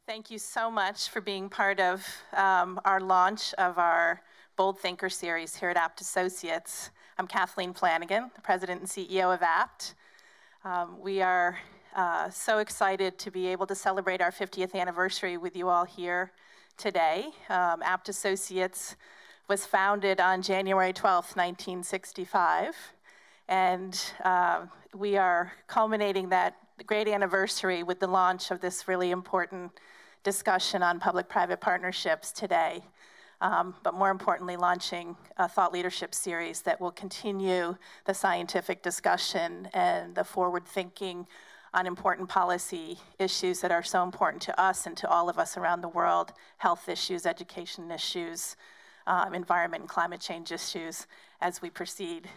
Thank you so much for being part of our launch of our Bold Thinker series here at Apt Associates. I'm Kathleen Flanagan, the President and CEO of Apt. We are so excited to be able to celebrate our 50th anniversary with you all here today. Apt Associates was founded on January 12th, 1965, and we are culminating that great anniversary with the launch of this really important discussion on public-private partnerships today, but more importantly, launching a thought leadership series that will continue the scientific discussion and the forward thinking on important policy issues that are so important to us and to all of us around the world: health issues, education issues, environment and climate change issues, as we proceed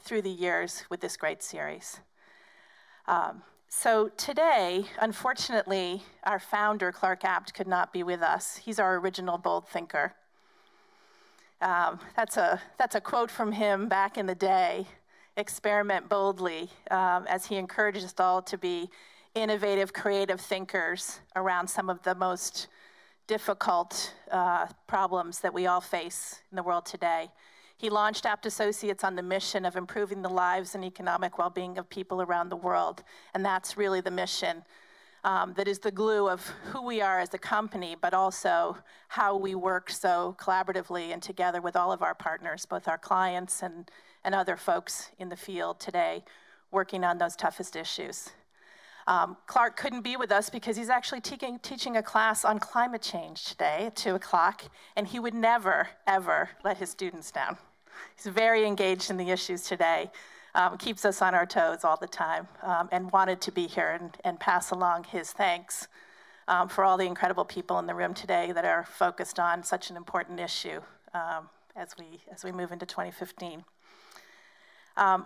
through the years with this great series. So today, unfortunately, our founder, Clark Apt, could not be with us. He's our original bold thinker. That's a quote from him back in the day: experiment boldly, as he encouraged us all to be innovative, creative thinkers around some of the most difficult problems that we all face in the world today. He launched Apt Associates on the mission of improving the lives and economic well-being of people around the world. And that's really the mission that is the glue of who we are as a company, but also how we work so collaboratively and together with all of our partners, both our clients and other folks in the field today, working on those toughest issues. Clark couldn't be with us because he's actually teaching a class on climate change today at 2 o'clock, and he would never, ever let his students down. He's very engaged in the issues today, keeps us on our toes all the time, and wanted to be here and pass along his thanks for all the incredible people in the room today that are focused on such an important issue as we move into 2015.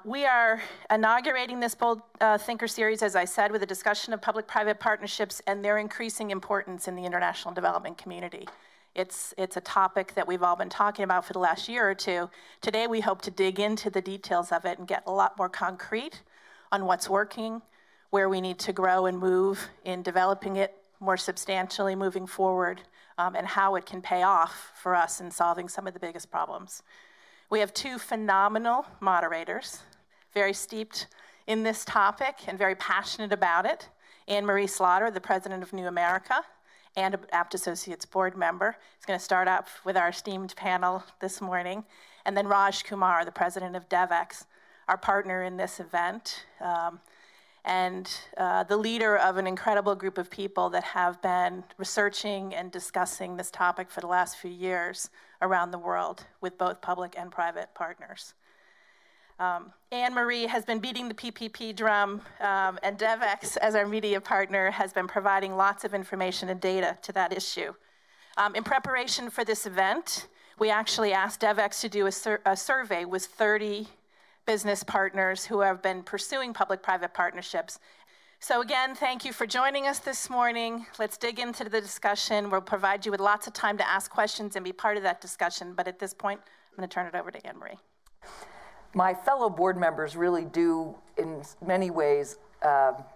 We are inaugurating this Bold Thinker series, as I said, with a discussion of public-private partnerships and their increasing importance in the international development community. It's a topic that we've all been talking about for the last year or two. Today, we hope to dig into the details of it and get a lot more concrete on what's working, where we need to grow and move in developing it more substantially moving forward, and how it can pay off for us in solving some of the biggest problems. We have 2 phenomenal moderators, very steeped in this topic and very passionate about it. Anne-Marie Slaughter, the president of New America and an Apt Associates board member, is going to start off with our esteemed panel this morning. And then Raj Kumar, the president of Devex, our partner in this event, and the leader of an incredible group of people that have been researching and discussing this topic for the last few years around the world with both public and private partners. Anne-Marie has been beating the PPP drum, and Devex, as our media partner, has been providing lots of information and data to that issue. In preparation for this event, we actually asked Devex to do a survey with 30 business partners who have been pursuing public-private partnerships. So again, thank you for joining us this morning. Let's dig into the discussion. We'll provide you with lots of time to ask questions and be part of that discussion. But at this point, I'm going to turn it over to Anne-Marie. My fellow board members really do, in many ways,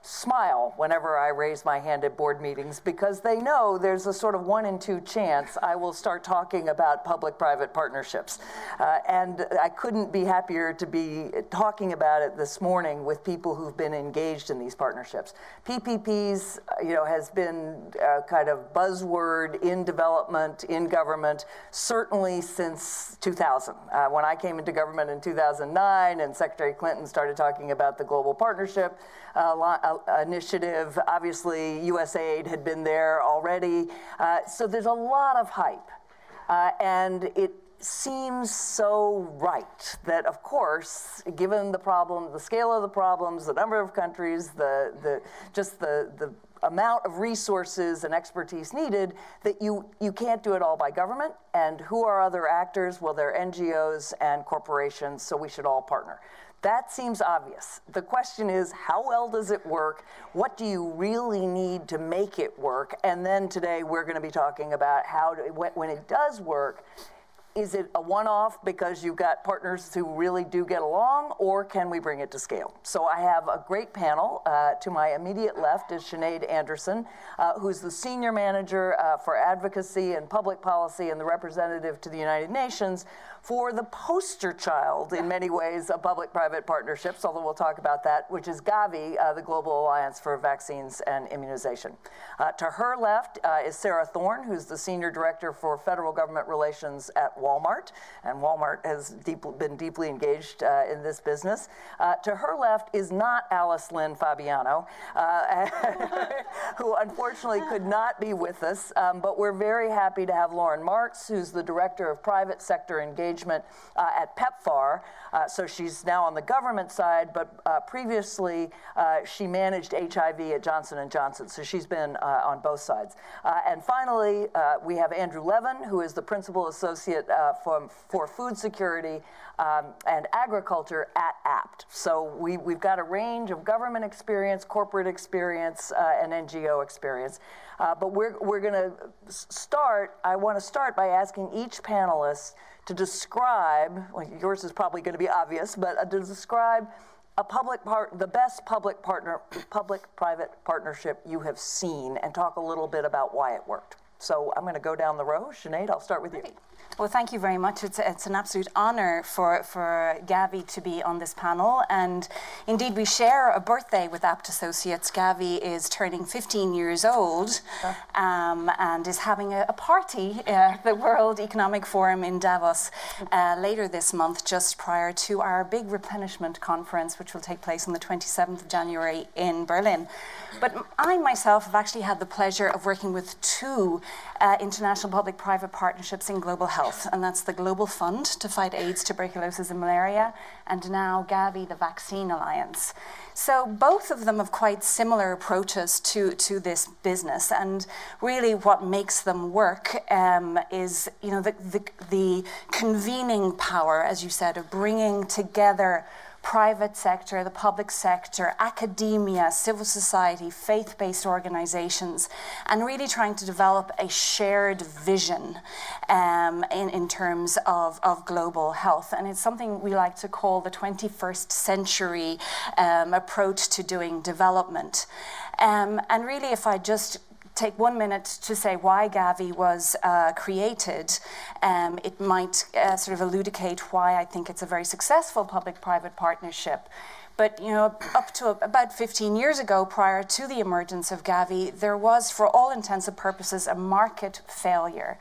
smile whenever I raise my hand at board meetings, because they know there's a sort of 1 in 2 chance I will start talking about public-private partnerships. And I couldn't be happier to be talking about it this morning with people who've been engaged in these partnerships. PPPs, has been a kind of buzzword in development, in government, certainly since 2000. When I came into government in 2009 and Secretary Clinton started talking about the Global Partnership initiative, obviously USAID had been there already. So there's a lot of hype. And it seems so right that, of course, given the problem, the scale of the problems, the number of countries, just the amount of resources and expertise needed, that you can't do it all by government. And who are other actors? Well, they're NGOs and corporations, so we should all partner. That seems obvious. The question is, how well does it work? What do you really need to make it work? And then today we're going to be talking about how, when it does work, is it a one-off because you've got partners who really do get along, or can we bring it to scale? So I have a great panel. To my immediate left is Sinead Andersen, who's the Senior Manager for Advocacy and Public Policy and the representative to the United Nations for the poster child, in many ways, of public-private partnerships, although we'll talk about that, which is Gavi, the Global Alliance for Vaccines and Immunization. To her left is Sarah Thorn, who's the Senior Director for Federal Government Relations at Wal-Mart, and Wal-Mart has been deeply engaged in this business. To her left is not Alice Lynn Fabiano, who unfortunately could not be with us, but we're very happy to have Lauren Marks, who's the Director of Private Sector Engagement at PEPFAR. So she's now on the government side, but previously she managed HIV at Johnson & Johnson. So she's been on both sides. And finally, we have Andrew Levin, who is the Principal Associate for Food Security and Agriculture at APT. So we've got a range of government experience, corporate experience, and NGO experience. But we're going to start, I want to start by asking each panelist to describe, well, yours is probably going to be obvious, but to describe the best public-private partnership you have seen, and talk a little bit about why it worked. So I'm going to go down the row. Sinead, I'll start with you. Well, thank you very much. It's an absolute honor for Gavi to be on this panel. And indeed, we share a birthday with APT Associates. Gavi is turning 15 years old and is having a party at the World Economic Forum in Davos later this month, just prior to our big replenishment conference, which will take place on the 27th of January in Berlin. But I myself have actually had the pleasure of working with two international public-private partnerships in global health, and that's the Global Fund to fight AIDS, tuberculosis, and malaria, and now Gavi, the Vaccine Alliance. So both of them have quite similar approaches to this business, and really what makes them work is, you know, the convening power, as you said, of bringing together private sector, the public sector, academia, civil society, faith-based organizations, and really trying to develop a shared vision in terms of global health. And it's something we like to call the 21st century approach to doing development. And really, if I just take 1 minute to say why Gavi was created, it might sort of elucidate why I think it's a very successful public-private partnership. But, you know, up to about 15 years ago, prior to the emergence of Gavi, there was, for all intents and purposes, a market failure.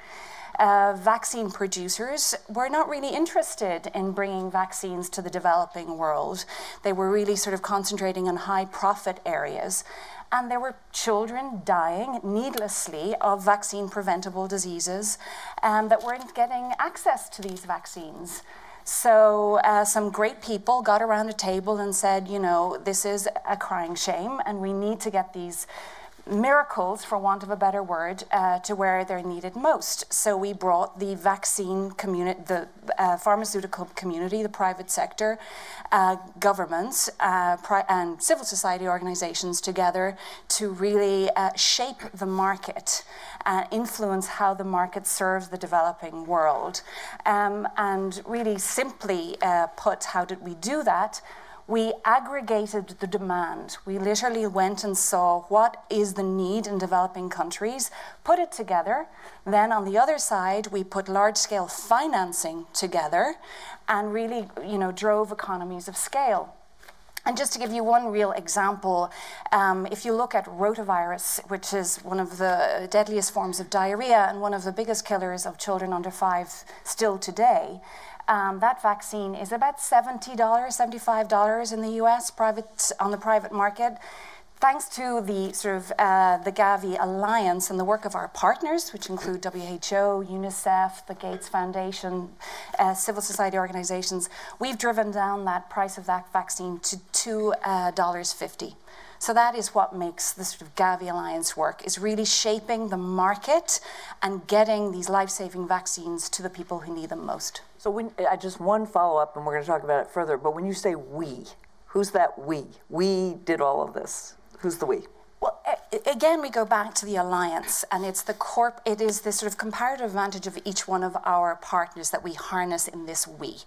Vaccine producers were not really interested in bringing vaccines to the developing world. They were really sort of concentrating on high-profit areas. And there were children dying needlessly of vaccine-preventable diseases that weren't getting access to these vaccines. So some great people got around a table and said, you know, this is a crying shame, and we need to get these miracles, for want of a better word, to where they're needed most. So we brought the vaccine community, the pharmaceutical community, the private sector, governments, and civil society organizations together to really shape the market, influence how the market serves the developing world. And really simply put, how did we do that? We aggregated the demand. We literally went and saw what is the need in developing countries, put it together. Then on the other side, we put large-scale financing together and really, you know, drove economies of scale. And just to give you one real example, if you look at rotavirus, which is one of the deadliest forms of diarrhea and one of the biggest killers of children under 5 still today, that vaccine is about $70, $75 in the US, on the private market. Thanks to the sort of the Gavi Alliance and the work of our partners, which include WHO, UNICEF, the Gates Foundation, civil society organizations, we've driven down that price of that vaccine to $2.50. So that is what makes the sort of Gavi Alliance work, is really shaping the market and getting these life-saving vaccines to the people who need them most. So just one follow-up, and we're going to talk about it further, but when you say we, who's that we? We did all of this. Who's the we? Well, again, we go back to the alliance, and it is the sort of comparative advantage of each one of our partners that we harness in this we.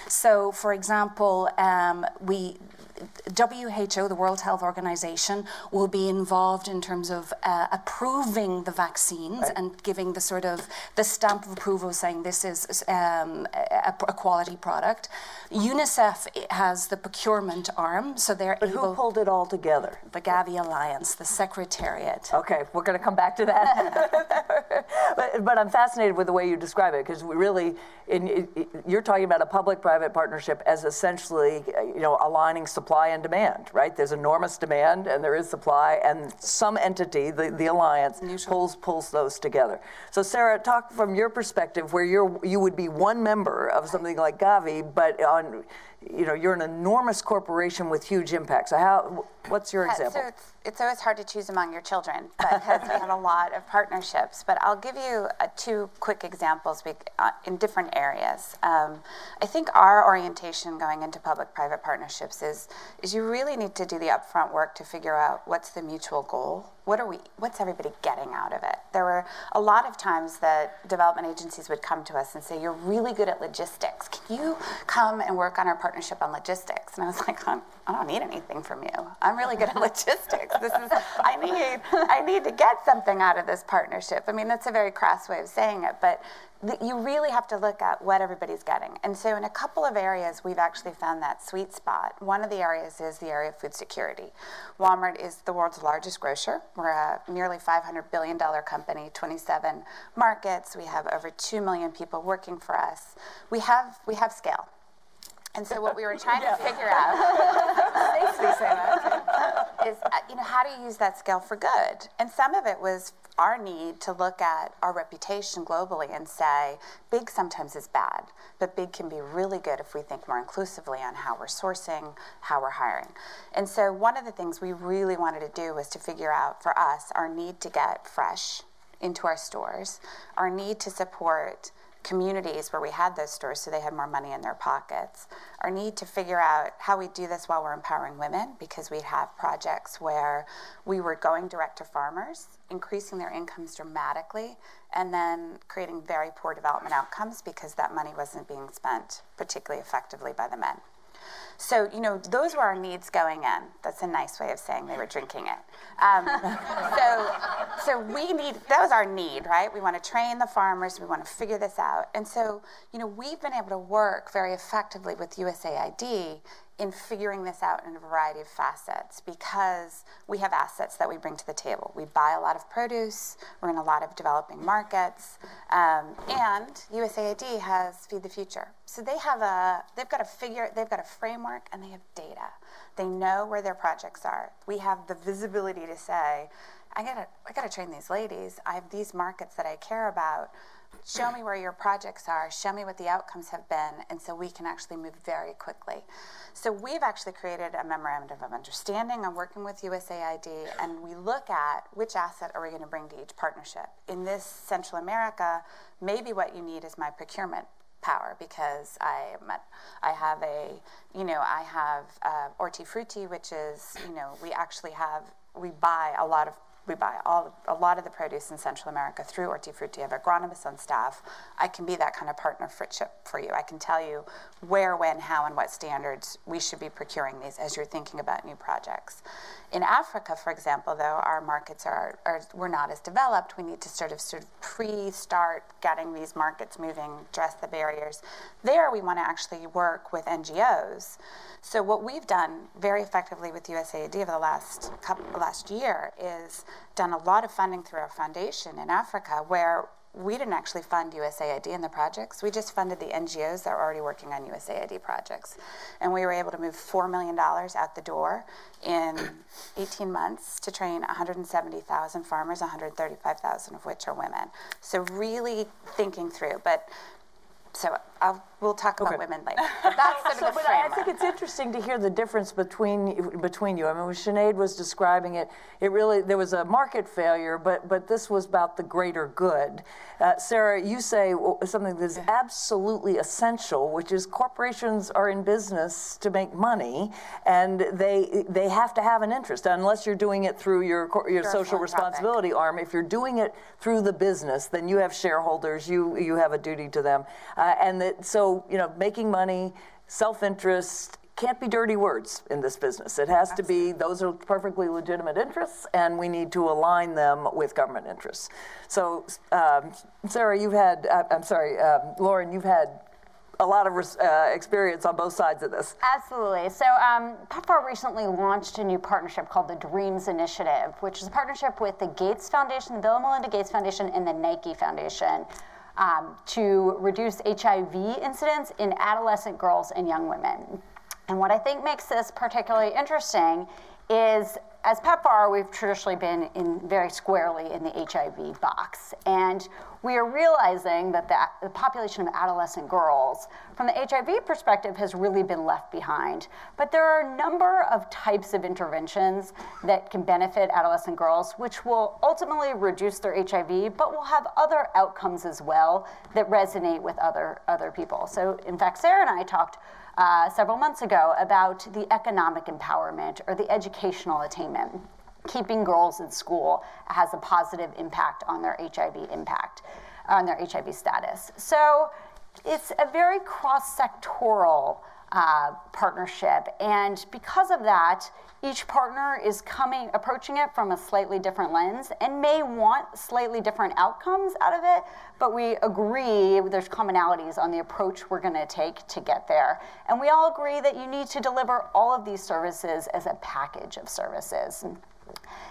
So, for example, WHO, the World Health Organization, will be involved in terms of approving the vaccines and giving the sort of the stamp of approval, saying this is a quality product. UNICEF has the procurement arm, so they're able. But who pulled it all together? The Gavi Alliance, the Secretariat. Okay, we're going to come back to that. but I'm fascinated with the way you describe it, because we really, you're talking about a public-private partnership as essentially, aligning supply and demand, right? There's enormous demand and there is supply, and some entity, the alliance, pulls those together. So Sarah, talk from your perspective, where you would be one member of something like Gavi, but you're an enormous corporation with huge impact. So what's your example? So it's always hard to choose among your children, because we have a lot of partnerships. But I'll give you two quick examples in different areas. I think our orientation going into public-private partnerships is you really need to do the upfront work to figure out what's the mutual goal. What's everybody getting out of it? There were a lot of times that development agencies would come to us and say, you're really good at logistics. Can you come and work on our partnership on logistics? And I was like, I don't need anything from you. I'm really good at logistics. I need to get something out of this partnership. I mean, that's a very crass way of saying it, but you really have to look at what everybody's getting. And so in a couple of areas, we've actually found that sweet spot. One of the areas is the area of food security. Wal-Mart is the world's largest grocer. We're a nearly $500 billion company, 27 markets. We have over 2 million people working for us. We have scale. And so what we were trying to figure out, safely say that, is how to use that scale for good. And some of it was our need to look at our reputation globally and say, big sometimes is bad, but big can be really good if we think more inclusively on how we're sourcing, how we're hiring. And so one of the things we really wanted to do was to figure out, for us, our need to get fresh into our stores, our need to support communities where we had those stores so they had more money in their pockets, our need to figure out how we do this while we're empowering women, because we'd have projects where we were going direct to farmers, increasing their incomes dramatically, and then creating very poor development outcomes because that money wasn't being spent particularly effectively by the men. So, those were our needs going in. That's a nice way of saying they were drinking it. So that was our need, right? We want to train the farmers, we want to figure this out. And so, we've been able to work very effectively with USAID in figuring this out in a variety of facets, because we have assets that we bring to the table. We buy a lot of produce, we're in a lot of developing markets, and USAID has Feed the Future. So they've got a framework, and they have data. They know where their projects are. We have the visibility to say, I gotta train these ladies. I have these markets that I care about. Show me where your projects are, show me what the outcomes have been, and so we can actually move very quickly. So we've actually created a memorandum of understanding on working with USAID, and we look at which asset are we going to bring to each partnership. In this Central America, maybe what you need is my procurement power, because I have Hortifruti, which is, we buy a lot of the produce in Central America through Hortifruti. I have agronomists on staff. I can be that kind of partnership for you. I can tell you where, when, how, and what standards we should be procuring these as you're thinking about new projects. In Africa, for example, though, our markets we're not as developed. We need to sort of pre-start getting these markets moving, address the barriers. There, we want to actually work with NGOs. So what we've done very effectively with USAID over the last year is done a lot of funding through our foundation in Africa, where we didn't actually fund USAID in the projects. We just funded the NGOs that were already working on USAID projects. And we were able to move $4 million out the door in 18 months to train 170,000 farmers, 135,000 of which are women. So really thinking through. So we'll talk about Okay. women later. But that's sort of the But I framework. think it's interesting to hear the difference between you. I mean, when Sinead was describing it, there was a market failure, but this was about the greater good. Sarah, you say something that's absolutely essential, which is corporations are in business to make money, and they have to have an interest, unless you're doing it through your social responsibility arm. If you're doing it through the business, then you have shareholders, you have a duty to them, so making money, self-interest can't be dirty words in this business. It has to be, those are perfectly legitimate interests, and we need to align them with government interests. So, Sarah, Lauren, you've had a lot of experience on both sides of this. Absolutely. So PEPFAR recently launched a new partnership called the DREAMS Initiative, which is a partnership with the Gates Foundation, the Bill and Melinda Gates Foundation, and the Nike Foundation to reduce HIV incidence in adolescent girls and young women. And what I think makes this particularly interesting is, as PEPFAR, we've traditionally been very squarely in the HIV box. And we are realizing that the population of adolescent girls, from the HIV perspective, has really been left behind. But there are a number of types of interventions that can benefit adolescent girls, which will ultimately reduce their HIV, but will have other outcomes as well that resonate with other people. So, in fact, Sarah and I talked several months ago about the economic empowerment or the educational attainment. Keeping girls in school has a positive impact on their HIV status. So it's a very cross-sectoral partnership, and because of that, each partner is approaching it from a slightly different lens and may want slightly different outcomes out of it, but we agree there's commonalities on the approach we're going to take to get there. And we all agree that you need to deliver all of these services as a package of services.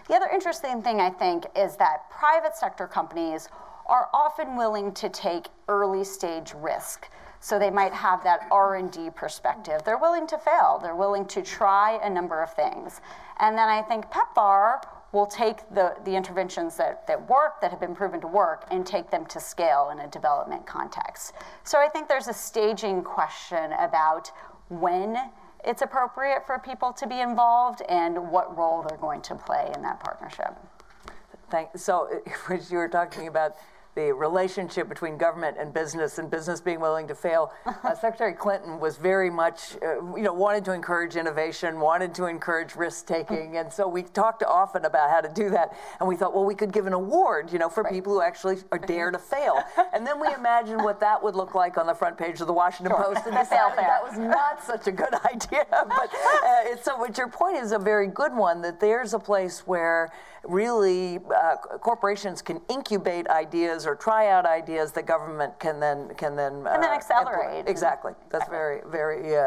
The other interesting thing, I think, is that private sector companies are often willing to take early stage risk. So they might have that R&D perspective. They're willing to fail. They're willing to try a number of things. And then I think PEPFAR will take the interventions that work, that have been proven to work, and take them to scale in a development context. So I think there's a staging question about when it's appropriate for people to be involved and what role they're going to play in that partnership. So, as you were talking about the relationship between government and business being willing to fail, Secretary Clinton was very much, wanted to encourage innovation, wanted to encourage risk-taking, and so we talked often about how to do that, and we thought, well, we could give an award, for people who actually dare to fail. And then we imagined what that would look like on the front page of the Washington Post, and decided that was not such a good idea. But so what your point is a very good one, that there's a place where really corporations can incubate ideas or try out ideas that government can then accelerate. Implement. Exactly. That's very, very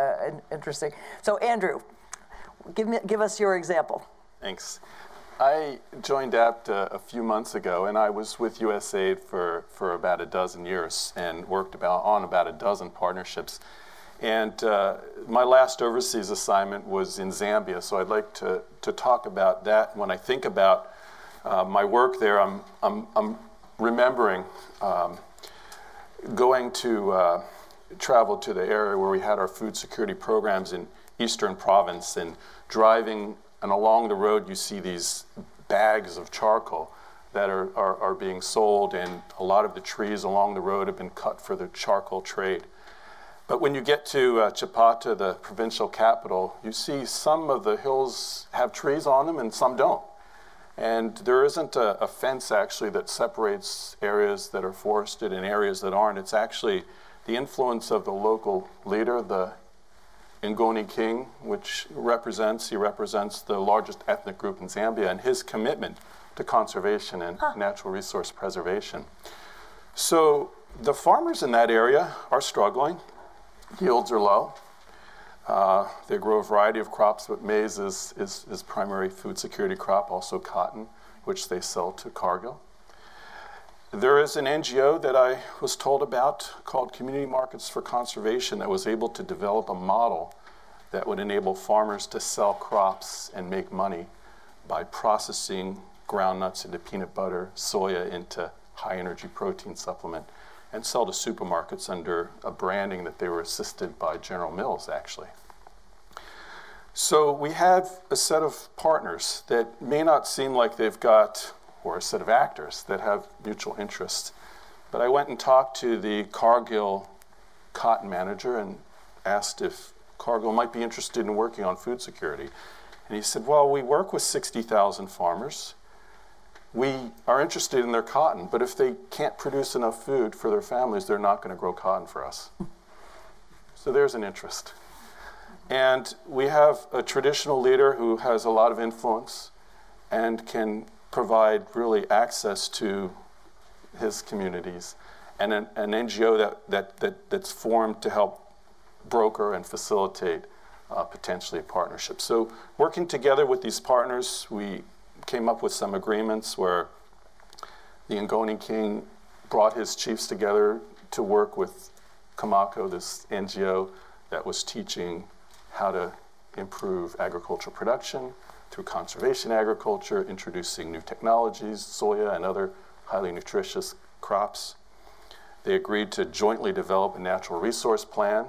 interesting. So Andrew, give us your example. Thanks. I joined APTA a few months ago, and I was with USAID for about a dozen years and worked on about a dozen partnerships. And my last overseas assignment was in Zambia, so I'd like to talk about that. When I think about my work there, I'm remembering going to travel to the area where we had our food security programs in Eastern Province, and driving, and along the road you see these bags of charcoal that are being sold, and a lot of the trees along the road have been cut for the charcoal trade. But when you get to Chapata, the provincial capital, you see some of the hills have trees on them and some don't. And there isn't a fence actually that separates areas that are forested and areas that aren't. It's actually the influence of the local leader, the Ngoni King, which represents the largest ethnic group in Zambia, and his commitment to conservation and natural resource preservation. So the farmers in that area are struggling. Yields are low. They grow a variety of crops, but maize is primary food security crop, also cotton, which they sell to Cargill. There is an NGO that I was told about called Community Markets for Conservation that was able to develop a model that would enable farmers to sell crops and make money by processing groundnuts into peanut butter, soya into high-energy protein supplement. and sell to supermarkets under a branding that they were assisted by General Mills, actually. So we have a set of partners that may not seem like they've got, or a set of actors that have mutual interests. But I went and talked to the Cargill cotton manager and asked if Cargill might be interested in working on food security. And he said, well, we work with 60,000 farmers. We are interested in their cotton, but if they can't produce enough food for their families, they're not going to grow cotton for us. So there's an interest. And we have a traditional leader who has a lot of influence and can provide really access to his communities, and an NGO that's formed to help broker and facilitate potentially partnerships. So working together with these partners, we came up with some agreements where the Ngoni King brought his chiefs together to work with Kamako, this NGO that was teaching how to improve agricultural production through conservation agriculture, introducing new technologies, soya and other highly nutritious crops. They agreed to jointly develop a natural resource plan,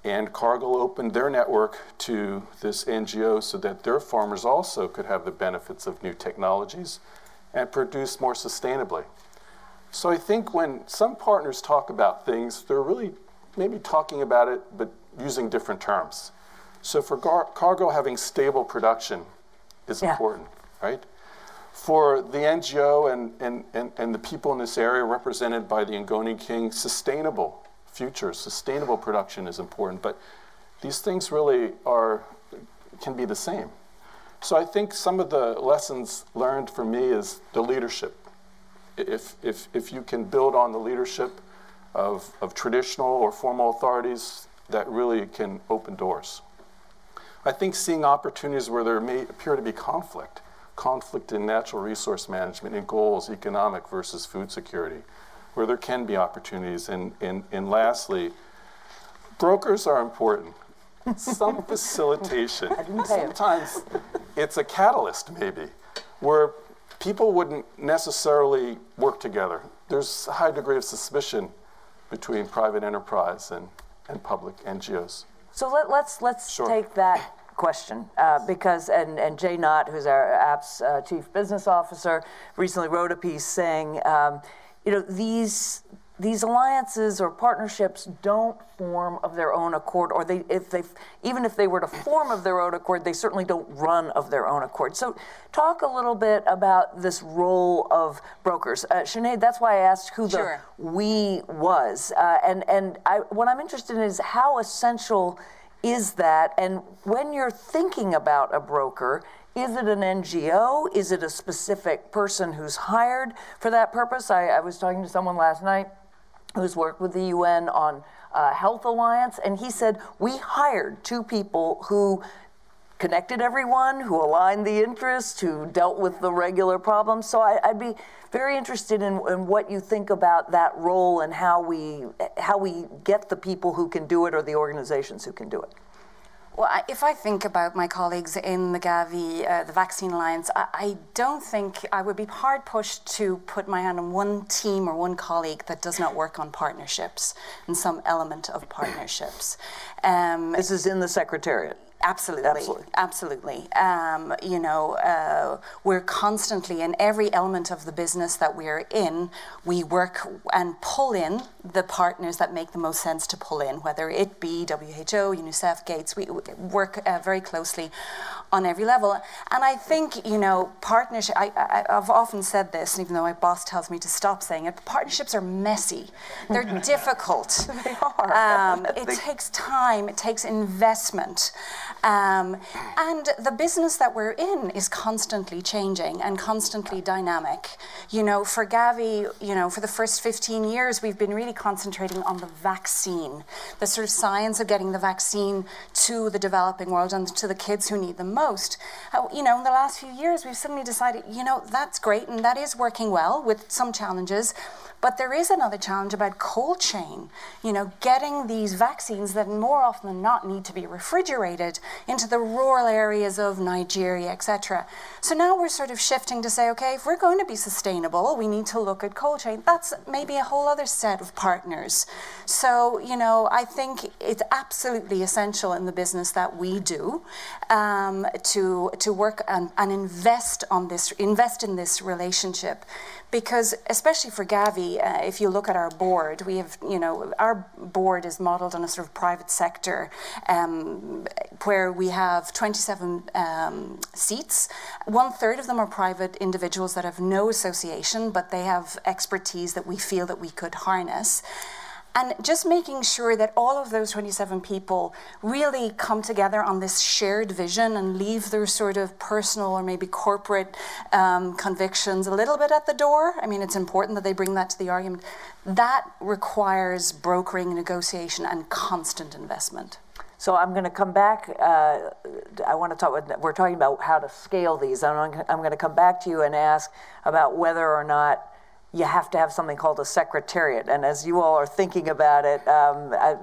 and Cargill opened their network to this NGO so that their farmers also could have the benefits of new technologies and produce more sustainably. So I think when some partners talk about things, they're really maybe talking about it, but using different terms. So for Cargill, having stable production is important, right? For the NGO and the people in this area represented by the Ngoni King, sustainable future, sustainable production is important, but these things really can be the same. So I think some of the lessons learned for me is the leadership. If you can build on the leadership of traditional or formal authorities, that really can open doors. I think seeing opportunities where there may appear to be conflict in natural resource management, in goals, economic versus food security, where there can be opportunities. And lastly, brokers are important. Some facilitation. Sometimes it's a catalyst, maybe, where people wouldn't necessarily work together. There's a high degree of suspicion between private enterprise and public NGOs. So let's Sure. take that question because and Jay Knott, who's our app's chief business officer, recently wrote a piece saying, these alliances or partnerships don't form of their own accord, or even if they were to form of their own accord, they certainly don't run of their own accord. So talk a little bit about this role of brokers. Sinead, that's why I asked who the we was. What I'm interested in is how essential is that, and when you're thinking about a broker, is it an NGO? Is it a specific person who's hired for that purpose? I was talking to someone last night who's worked with the UN on Health Alliance, and he said, we hired 2 people who connected everyone, who aligned the interests, who dealt with the regular problems. So I'd be very interested in what you think about that role and how we get the people who can do it or the organizations who can do it. Well, if I think about my colleagues in the Gavi, the Vaccine Alliance, I don't think I would be hard pushed to put my hand on one team or one colleague that does not work on partnerships and some element of partnerships. This is in the Secretariat. Absolutely. We're constantly, in every element of the business that we're in, we work and pull in the partners that make the most sense to pull in, whether it be WHO, UNICEF, Gates. We work very closely on every level. And I think, partnership, I've often said this, even though my boss tells me to stop saying it, partnerships are messy. They're difficult. They are. It takes time, it takes investment. And the business that we're in is constantly changing and constantly dynamic. For Gavi, for the first 15 years, we've been really concentrating on the vaccine, the sort of science of getting the vaccine to the developing world and to the kids who need them most. In the last few years, we've suddenly decided, that's great and that is working well with some challenges, But there is another challenge about cold chain, you know, getting these vaccines that more often than not need to be refrigerated into the rural areas of Nigeria, etc. So now we're sort of shifting to say, okay, if we're going to be sustainable, we need to look at cold chain. That's maybe a whole other set of partners. So, you know, I think it's absolutely essential in the business that we do to work and invest in this relationship. Because especially for Gavi, if you look at our board, we have, you know, our board is modeled on a sort of private sector where we have 27 seats. 1/3 of them are private individuals that have no association, but they have expertise that we feel that we could harness. And just making sure that all of those 27 people really come together on this shared vision and leave their sort of personal or maybe corporate convictions a little bit at the door. I mean, it's important that they bring that to the argument. That requires brokering, negotiation, and constant investment. So I'm going to come back. I want to talk. We're talking about how to scale these. I'm going to come back to you and ask about whether or not you have to have something called a secretariat. And as you all are thinking about it,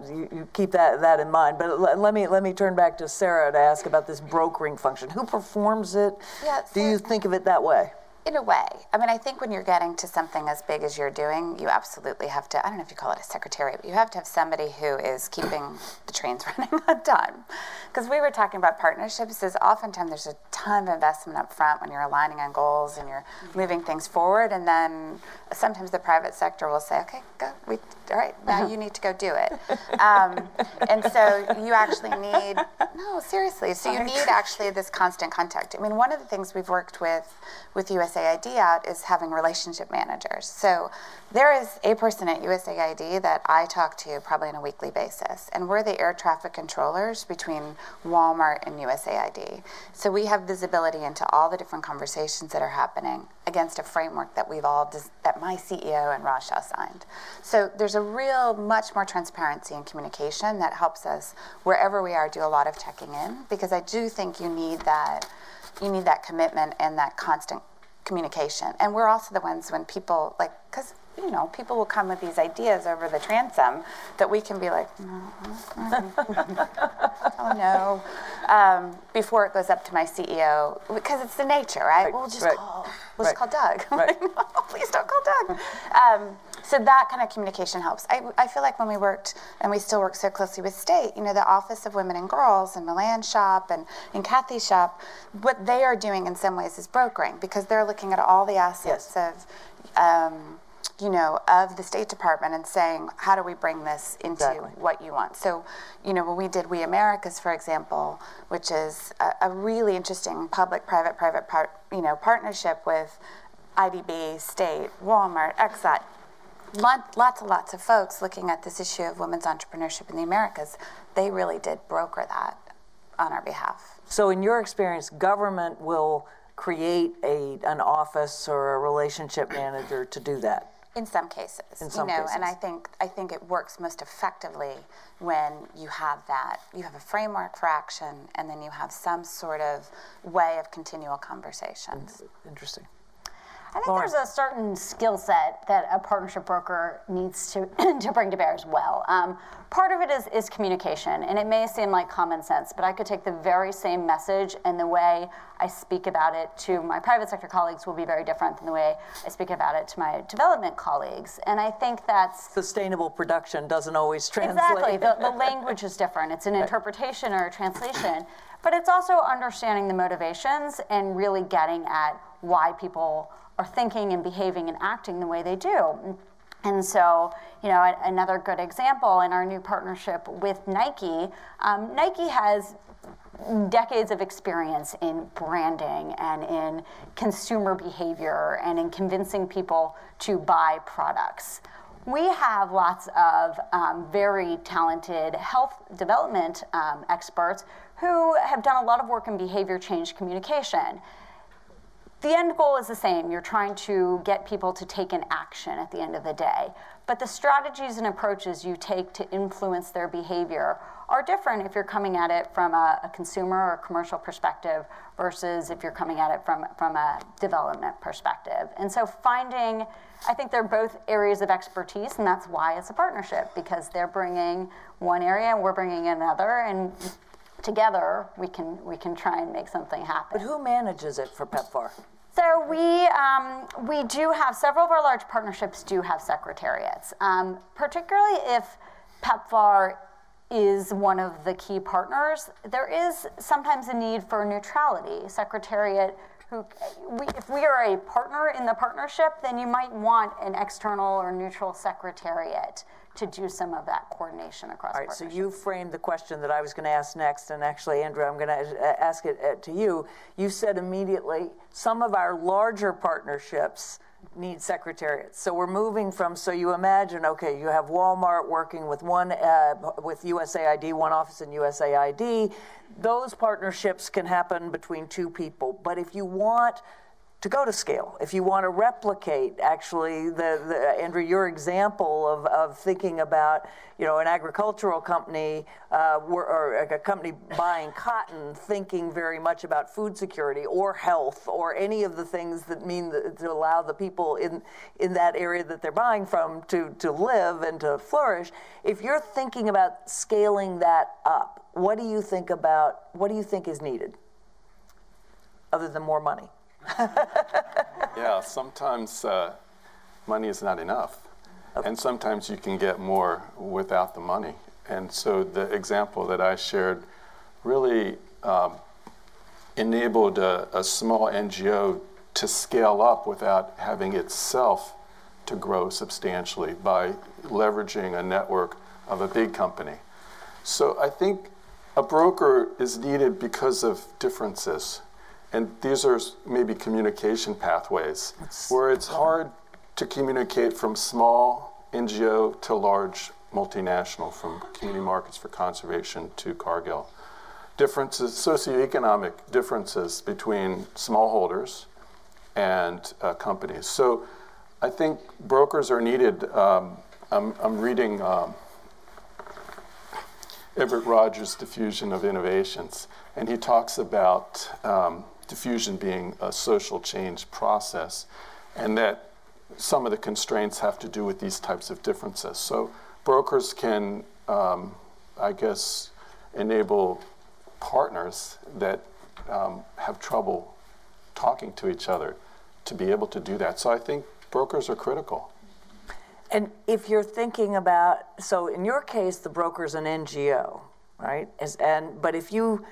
you keep that in mind. But let me turn back to Sarah to ask about this brokering function. Who performs it? Yeah, do you think of it that way? In a way. I mean, I think when you're getting to something as big as you're doing, you absolutely have to, I don't know if you call it a secretariat, but you have to have somebody who is keeping the trains running on time. Because we were talking about partnerships, is oftentimes there's a ton of investment up front when you're aligning on goals and you're moving things forward, and then sometimes the private sector will say, okay, go, all right, now you need to go do it. And so you actually need, no, seriously, so you need actually this constant contact. I mean, one of the things we've worked with USAID out is having relationship managers. So there is a person at USAID that I talk to probably on a weekly basis, and we're the air traffic controllers between Wal-Mart and USAID. So we have visibility into all the different conversations that are happening against a framework that that my CEO and Rasha signed. So there's a real much more transparency and communication that helps us wherever we are do a lot of checking in, because I do think you need that commitment and that constant communication. And we're also the ones when people, like, because, you know, people will come with these ideas over the transom that we can be like, oh no, before it goes up to my CEO, because it's the nature, right? We'll just call Doug. Right. No, please don't call Doug. So that kind of communication helps. I feel like when we worked, and we still work so closely with state, you know, the Office of Women and Girls and Milan's shop and Kathy's shop, what they are doing in some ways is brokering, because they're looking at all the assets of, you know, of the State Department and saying, how do we bring this into what you want? So, you know, when we did We Americas, for example, which is a really interesting public-private partnership with IDB, state, Wal-Mart, Exxon, lots of folks looking at this issue of women's entrepreneurship in the Americas. They really did broker that on our behalf. So in your experience, government will create an office or a relationship manager to do that? In some cases, and I think it works most effectively when you have a framework for action, and then you have some sort of way of continual conversations. Interesting. I think there's a certain skill set that a partnership broker needs to bring to bear as well. Part of it is communication, and it may seem like common sense, but I could take the very same message, and the way I speak about it to my private sector colleagues will be very different than the way I speak about it to my development colleagues. And I think that's... Sustainable production doesn't always translate. Exactly. The language is different. It's an interpretation or a translation. But it's also understanding the motivations and really getting at why people are thinking and behaving and acting the way they do. And so, you know, another good example in our new partnership with Nike, Nike has decades of experience in branding and in consumer behavior and in convincing people to buy products. We have lots of very talented health development experts who have done a lot of work in behavior change communication. The end goal is the same. You're trying to get people to take an action at the end of the day. but the strategies and approaches you take to influence their behavior are different if you're coming at it from a consumer or commercial perspective versus if you're coming at it from a development perspective. And so I think they're both areas of expertise, and that's why it's a partnership, because they're bringing one area and we're bringing another, and together we can try and make something happen. But who manages it for PEPFAR? So we do have, several of our large partnerships do have secretariats, particularly if PEPFAR is one of the key partners. There is sometimes a need for neutrality. Secretariat, if we are a partner in the partnership, then you might want an external or neutral secretariat to do some of that coordination across partnerships. All right, so you framed the question that I was going to ask next, and actually, Andrew, I'm going to ask it to you. You said immediately, some of our larger partnerships need secretariats. So we're moving from, so you imagine, okay, you have Wal-Mart working with with USAID, one office in USAID. Those partnerships can happen between two people. But if you want to go to scale, if you want to replicate, actually, Andrew, your example of thinking about, an agricultural company or a company buying cotton, thinking very much about food security or health or any of the things that to allow the people in that area that they're buying from to live and to flourish. If you're thinking about scaling that up, what do you think is needed other than more money? Yeah, sometimes money is not enough. Okay. And sometimes you can get more without the money. And so the example that I shared really enabled a small NGO to scale up without having itself to grow substantially by leveraging a network of a big company. So I think a broker is needed because of differences. And these are maybe communication pathways where it's hard to communicate from small NGO to large multinational, from community markets for conservation to Cargill. Differences, socioeconomic differences between smallholders and companies. So I think brokers are needed. I'm reading Everett Rogers' Diffusion of Innovations, and he talks about diffusion being a social change process, and that some of the constraints have to do with these types of differences. So brokers can, I guess, enable partners that have trouble talking to each other to be able to do that. So I think brokers are critical. And if you're thinking about, so in your case, the broker's an NGO, right? But if you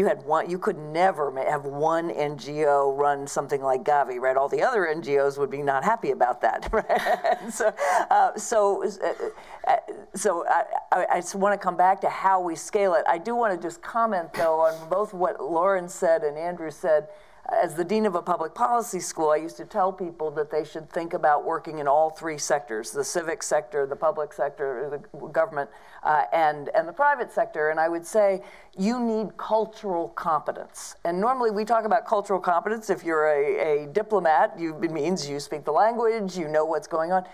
had one, you could never have one NGO run something like Gavi, right? All the other NGOs would be not happy about that, right? So I just want to come back to how we scale it. I do want to just comment, though, on both what Lauren said and Andrew said. As the dean of a public policy school, I used to tell people that they should think about working in all three sectors: the civic sector, the public sector, the government, and the private sector. And I would say you need cultural competence. And normally we talk about cultural competence. If you're a diplomat, it means you speak the language, you know what's going on.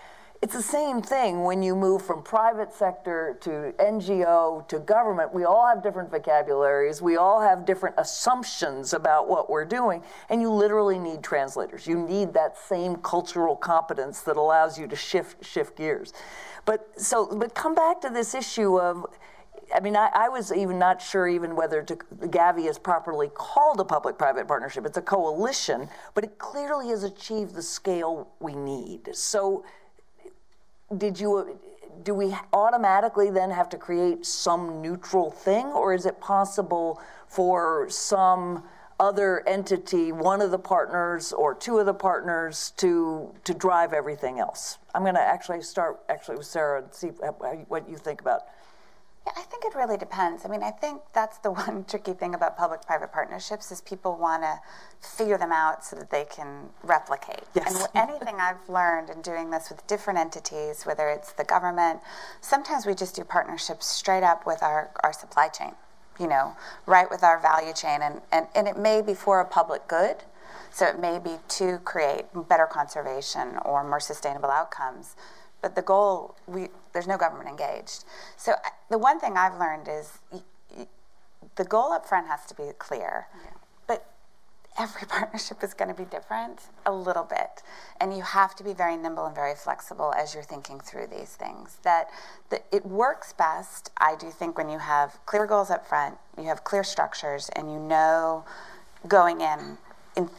It's the same thing when you move from private sector to NGO to government. We all have different vocabularies. We all have different assumptions about what we're doing, and you literally need translators. You need that same cultural competence that allows you to shift gears. But come back to this issue of, I mean, I was even not sure even whether Gavi is properly called a public-private partnership. It's a coalition, but it clearly has achieved the scale we need. So do we automatically then have to create some neutral thing, or is it possible for some other entity, one of the partners or two of the partners, to drive everything else? I'm going to actually start with Sarah and see what you think about. Yeah, I think it really depends. I mean, I think that's the one tricky thing about public-private partnerships is people want to figure them out so that they can replicate. Yes. And anything I've learned in doing this with different entities, whether it's the government, sometimes we just do partnerships straight up with our supply chain, right with our value chain. And it may be for a public good, so it may be to create better conservation or more sustainable outcomes. but the goal, there's no government engaged. So the one thing I've learned is the goal up front has to be clear, but every partnership is going to be different a little bit. And you have to be very nimble and very flexible as you're thinking through these things. It works best, I do think, when you have clear goals up front, you have clear structures, and you know going in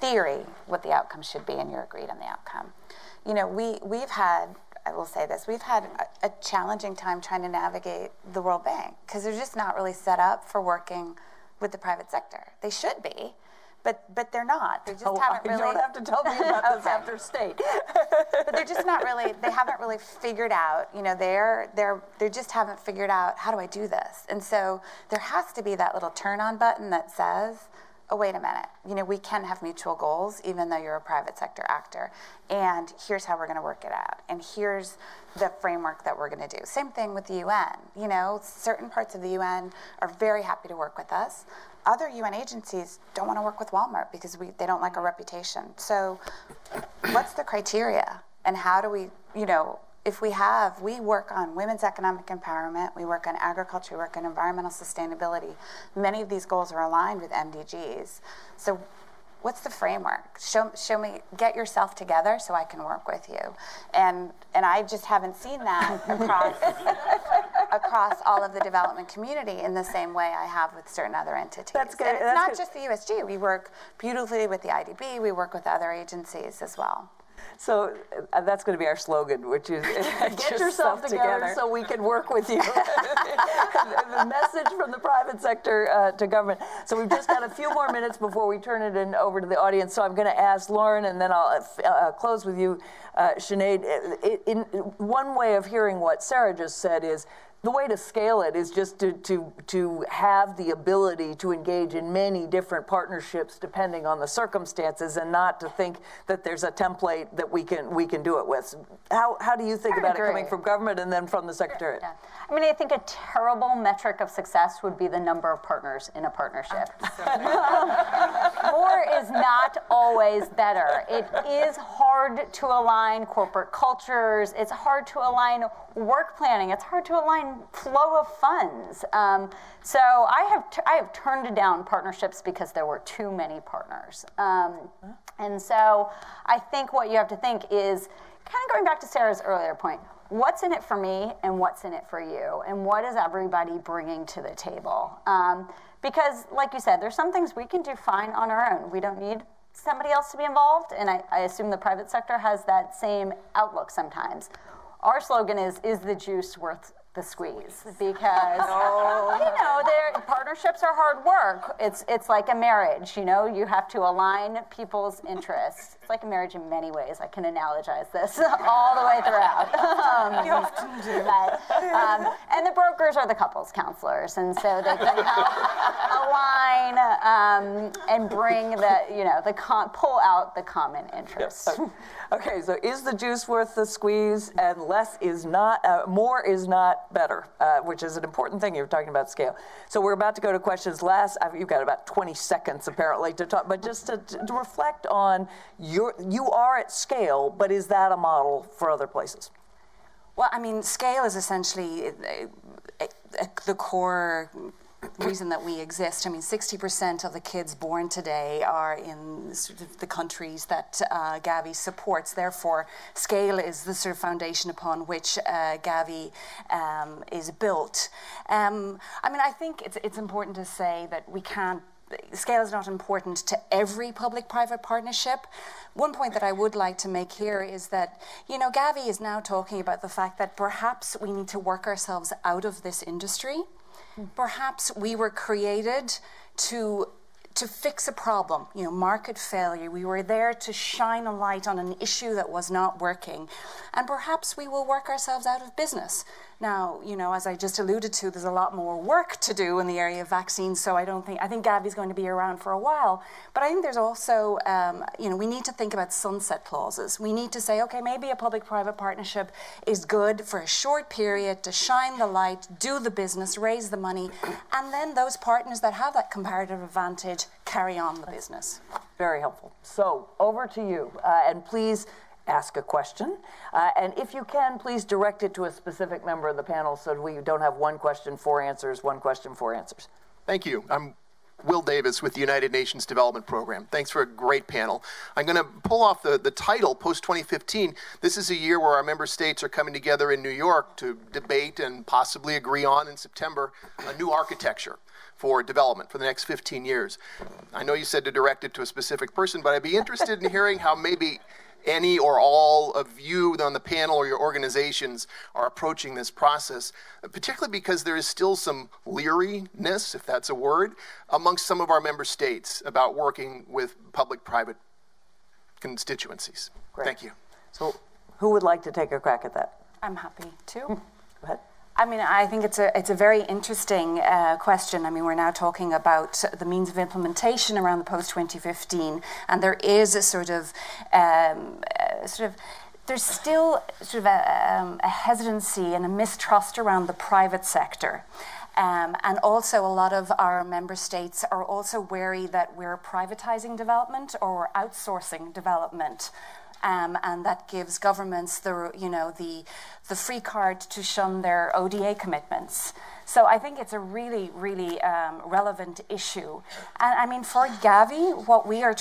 theory, what the outcome should be, and you're agreed on the outcome. You know, we've had, I will say this, we've had a challenging time trying to navigate the World Bank, because they're just not really set up for working with the private sector. They should be, but they're not. They just haven't really. You don't have to tell me about this after state. But they're just not really. They haven't really figured out. You know, they just haven't figured out, how do I do this? And so there has to be that little turn on button that says, oh, wait a minute, you know, we can have mutual goals even though you're a private sector actor, and here's how we're going to work it out, and here's the framework that we're going to do. Same thing with the UN. You know, certain parts of the UN are very happy to work with us. Other UN agencies don't want to work with Wal-Mart because they don't like our reputation. So what's the criteria, and how do we, you know, if we work on women's economic empowerment, we work on agriculture, we work on environmental sustainability. Many of these goals are aligned with MDGs. So what's the framework? Show me, get yourself together so I can work with you. And I just haven't seen that across all of the development community in the same way I have with certain other entities. That's good. And it's not just the USG. We work beautifully with the IDB. We work with other agencies as well. So that's going to be our slogan, which is get yourself together so we can work with you. The message from the private sector to government. So we've just got a few more minutes before we turn it over to the audience. So I'm going to ask Lauren, and then I'll close with you, Sinead. One way of hearing what Sarah just said is, the way to scale it is just to have the ability to engage in many different partnerships depending on the circumstances, and not to think that there's a template that we can do it with. How do you think about it coming from government and then from the Secretariat? Yeah. I mean, I think a terrible metric of success would be the number of partners in a partnership. More is not always better. It is hard to align corporate cultures. It's hard to align work planning. It's hard to align flow of funds. So I have turned down partnerships because there were too many partners. And so I think what you have to think is, kind of going back to Sarah's earlier point, what's in it for me and what's in it for you? And what is everybody bringing to the table? Because, like you said, there's some things we can do fine on our own. We don't need somebody else to be involved, and I assume the private sector has that same outlook sometimes. Our slogan is the juice worth the squeeze? Because, you know, partnerships are hard work. It's like a marriage, you know, you have to align people's interests. It's like a marriage in many ways. I can analogize this all the way throughout. You often do. And the brokers are the couples counselors, and so they can help align and bring pull out the common interests. Yes. Okay, so is the juice worth the squeeze? And less is not, more is not better, which is an important thing. You're talking about scale. So we're about to go to questions. You've got about 20 seconds apparently to talk, but just to reflect on you are at scale, but is that a model for other places? Well, I mean, scale is essentially the core reason that we exist. I mean, 60% of the kids born today are in sort of the countries that Gavi supports. Therefore, scale is the sort of foundation upon which Gavi is built. I mean, I think it's important to say that scale is not important to every public-private partnership. One point that I would like to make here is that, you know, Gavi is now talking about the fact that perhaps we need to work ourselves out of this industry. Perhaps we were created to fix a problem, you know, market failure. We were there to shine a light on an issue that was not working. And perhaps we will work ourselves out of business. Now, you know, as I just alluded to, there's a lot more work to do in the area of vaccines, so I think Gavi's going to be around for a while. But I think there's also, you know, we need to think about sunset clauses. We need to say, okay, maybe a public-private partnership is good for a short period to shine the light, do the business, raise the money, and then those partners that have that comparative advantage carry on the business. Very helpful. So over to you, and please ask a question. And if you can, please direct it to a specific member of the panel so that we don't have one question, four answers, one question, four answers. Thank you. I'm Will Davis with the United Nations Development Program. Thanks for a great panel. I'm going to pull off the title, Post-2015. This is a year where our member states are coming together in New York to debate and possibly agree on in September a new architecture for development for the next 15 years. I know you said to direct it to a specific person, but I'd be interested in hearing how maybe any or all of you on the panel or your organizations are approaching this process, particularly because there is still some leeriness, if that's a word, amongst some of our member states about working with public-private constituencies. Great. Thank you. So who would like to take a crack at that? I'm happy to. Go ahead. I mean, I think it's a very interesting question. I mean, we're now talking about the means of implementation around the post-2015, and there is a there's still sort of a hesitancy and a mistrust around the private sector. And also a lot of our member states are also wary that we're privatizing development or we're outsourcing development. And that gives governments the free card to shun their ODA commitments. So I think it's a really, really relevant issue. And I mean, for Gavi, what we are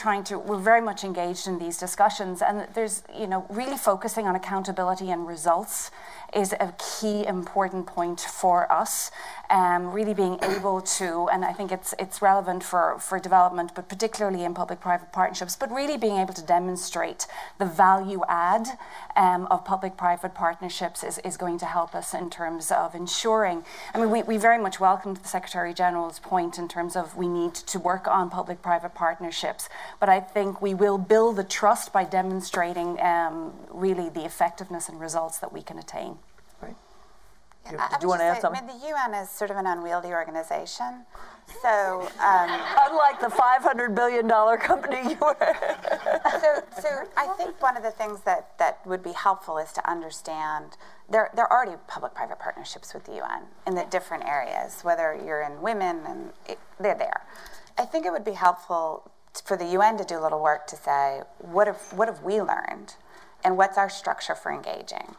we're very much engaged in these discussions, and there's, really focusing on accountability and results is a key important point for us. Really being able to, and I think it's relevant for development, but particularly in public-private partnerships, but really being able to demonstrate the value add of public-private partnerships is going to help us in terms of ensuring. I mean, we very much welcomed the Secretary General's point in terms of we need to work on public-private partnerships, but I think we will build the trust by demonstrating really the effectiveness and results that we can attain. Right. Yeah, Did you want to add something? I mean, the UN is sort of an unwieldy organization, so unlike the $500 billion company you were. so I think one of the things that would be helpful is to understand there are already public-private partnerships with the UN in the different areas, whether you're in women, and they're there. I think it would be helpful for the UN to do a little work to say, what have we learned, and what's our structure for engaging?